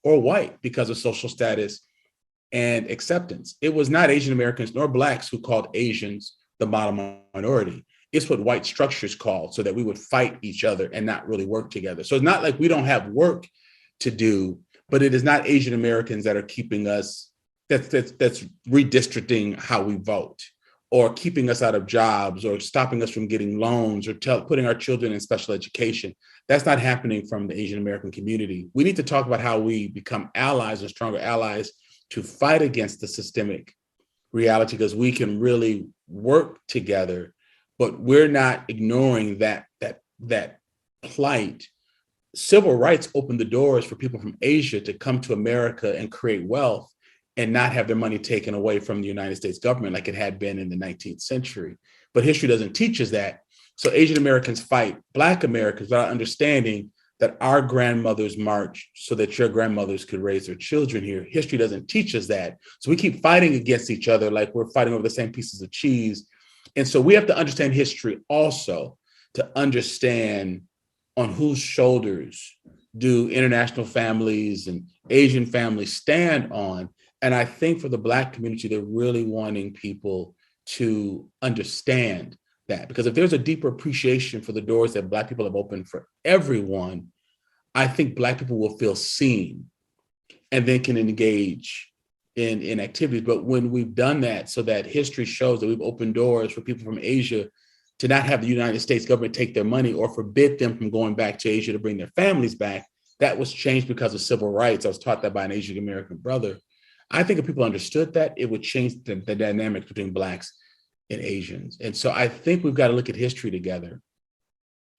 or white because of social status and acceptance. It was not Asian Americans nor blacks who called Asians the model minority. It's what white structures called, so that we would fight each other and not really work together. So it's not like we don't have work to do, but it is not Asian Americans that are keeping us, that's redistricting how we vote, or keeping us out of jobs, or stopping us from getting loans, or putting our children in special education. That's not happening from the Asian American community. We need to talk about how we become allies and stronger allies to fight against the systemic reality, because we can really work together, but we're not ignoring that plight. Civil rights opened the doors for people from Asia to come to America and create wealth and not have their money taken away from the United States government like it had been in the 19th century. But history doesn't teach us that. So Asian Americans fight Black Americans without understanding that our grandmothers marched so that your grandmothers could raise their children here. History doesn't teach us that. So we keep fighting against each other like we're fighting over the same pieces of cheese, And so we have to understand history also to understand on whose shoulders do international families and Asian families stand on. And I think for the Black community, they're really wanting people to understand that, because if there's a deeper appreciation for the doors that Black people have opened for everyone, I think Black people will feel seen and then can engage in activities. But when we've done that, so that history shows that we've opened doors for people from Asia to not have the United States government take their money or forbid them from going back to Asia to bring their families back, that was changed because of civil rights. I was taught that by an Asian American brother. I think if people understood that, it would change the dynamics between Blacks and Asians. And so I think we've got to look at history together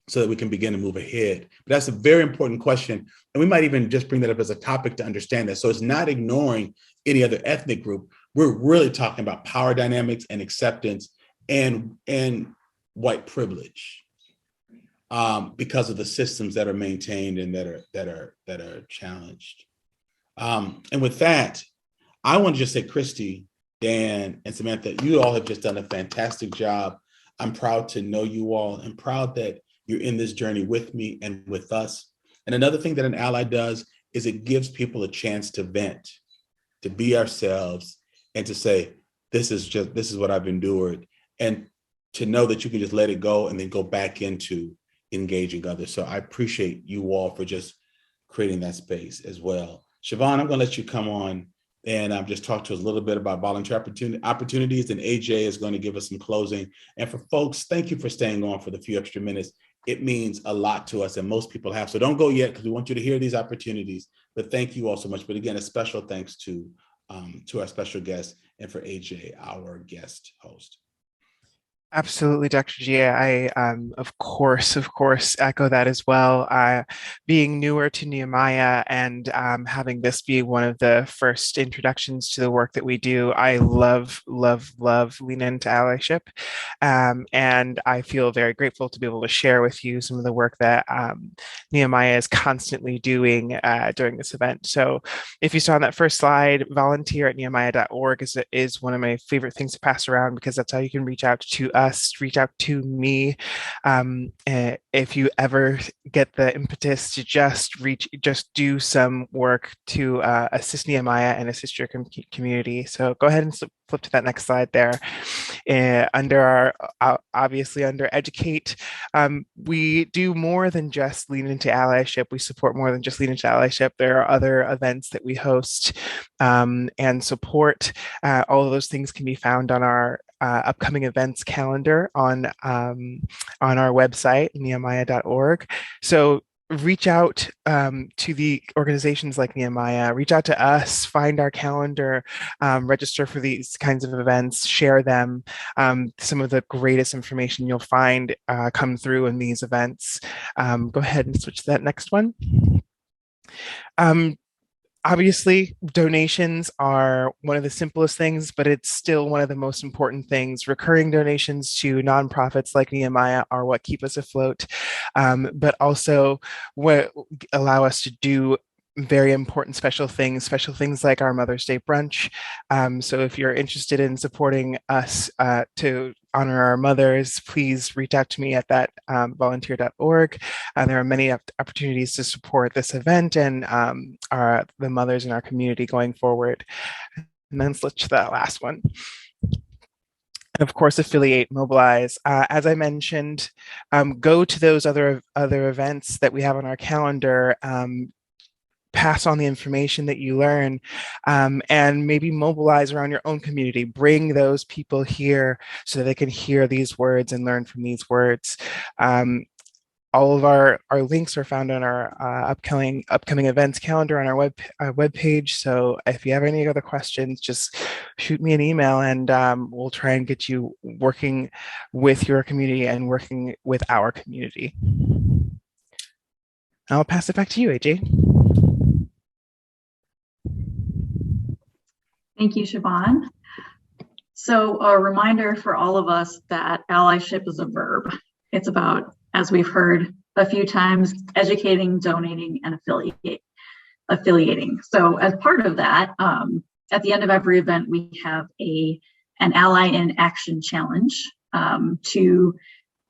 so that we can begin to move ahead. But that's a very important question. And we might even just bring that up as a topic to understand that. So it's not ignoring any other ethnic group. We're really talking about power dynamics and acceptance and white privilege because of the systems that are maintained and that are challenged. And with that, I want to just say, Christy, Dan, and Samantha, you all have just done a fantastic job. I'm proud to know you all. I'm proud that you're in this journey with me and with us. And another thing that an ally does is it gives people a chance to vent, to be ourselves, and to say, this is what I've endured, and to know that you can just let it go and then go back into engaging others. So I appreciate you all for just creating that space as well. Siobhan, I'm going to let you come on and just talk to us a little bit about volunteer opportunities. And AJ is going to give us some closing. And for folks, thank you for staying on for the few extra minutes. It means a lot to us, and most people have. So don't go yet, because we want you to hear these opportunities. But thank you all so much. But again, a special thanks to our special guest and for AJ, our guest host. Absolutely, Dr. Gia. I, of course, echo that as well. Being newer to Nehemiah and having this be one of the first introductions to the work that we do, I love Lean Into Allyship. And I feel very grateful to be able to share with you some of the work that Nehemiah is constantly doing during this event. So if you saw on that first slide, volunteer at nehemiah.org is one of my favorite things to pass around, because that's how you can reach out to us, reach out to me. If you ever get the impetus to just do some work to assist Nehemiah and assist your community. So go ahead and flip to that next slide there. Under Educate, we do more than just Lean Into Allyship. We support more than just Lean Into Allyship. There are other events that we host and support. All of those things can be found on our upcoming events calendar on our website, nehemiah.org. So reach out to the organizations like Nehemiah, reach out to us, find our calendar, register for these kinds of events, share them. Some of the greatest information you'll find come through in these events. Go ahead and switch to that next one. Obviously, donations are one of the simplest things, but it's still one of the most important things. Recurring donations to nonprofits like Nehemiah are what keep us afloat, but also what allow us to do very important special things like our Mother's Day brunch. So if you're interested in supporting us to honor our mothers, please reach out to me at that volunteer.org. There are many opportunities to support this event and the mothers in our community going forward. And then let's switch to that last one. And of course, affiliate, mobilize. As I mentioned, go to those other events that we have on our calendar. Pass on the information that you learn, and maybe mobilize around your own community. Bring those people here so that they can hear these words and learn from these words. All of our links are found on our upcoming events calendar on our webpage. So if you have any other questions, just shoot me an email, and we'll try and get you working with your community and working with our community. I'll pass it back to you, AJ. Thank you, Siobhan. So a reminder for all of us that allyship is a verb. It's about, as we've heard a few times, educating, donating, and affiliating. So as part of that, at the end of every event, we have an Ally in Action challenge. to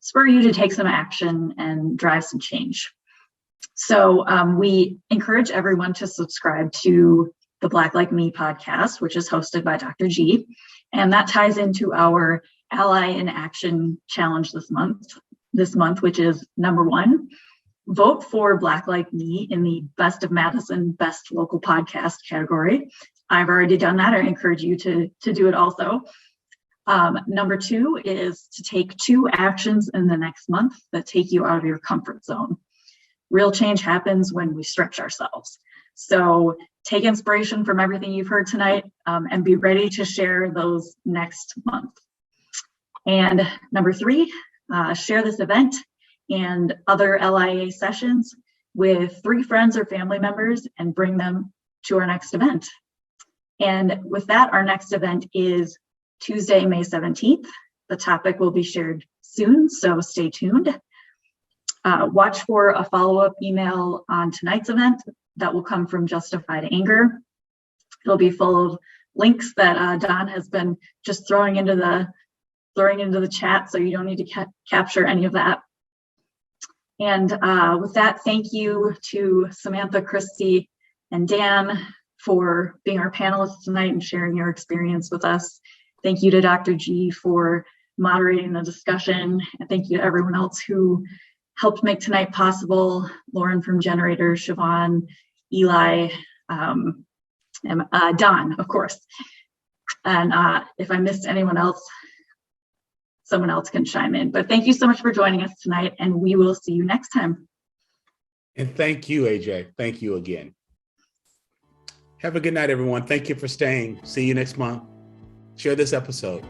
spur you to take some action and drive some change. So we encourage everyone to subscribe to the Black Like Me podcast, which is hosted by Dr. G. And that ties into our Ally in Action challenge this month, which is number 1, vote for Black Like Me in the Best of Madison, Best Local Podcast category. I've already done that. I encourage you to do it also. Number 2 is to take 2 actions in the next month that take you out of your comfort zone. Real change happens when we stretch ourselves. So take inspiration from everything you've heard tonight and be ready to share those next month. And number 3, share this event and other LIA sessions with 3 friends or family members and bring them to our next event. And with that, our next event is Tuesday, May 17th. The topic will be shared soon, so stay tuned. Watch for a follow-up email on tonight's event that will come from Justified Anger. It'll be full of links that Don has been just throwing into the chat, so you don't need to capture any of that. And with that, thank you to Samantha, Christy, and Dan for being our panelists tonight and sharing your experience with us. Thank you to Dr. G for moderating the discussion. And thank you to everyone else who helped make tonight possible. Lauren from Generator, Siobhan, Eli, and Don, of course. And if I missed anyone else, someone else can chime in. But thank you so much for joining us tonight, and we will see you next time. And thank you, AJ. Thank you again. Have a good night, everyone. Thank you for staying. See you next month. Share this episode.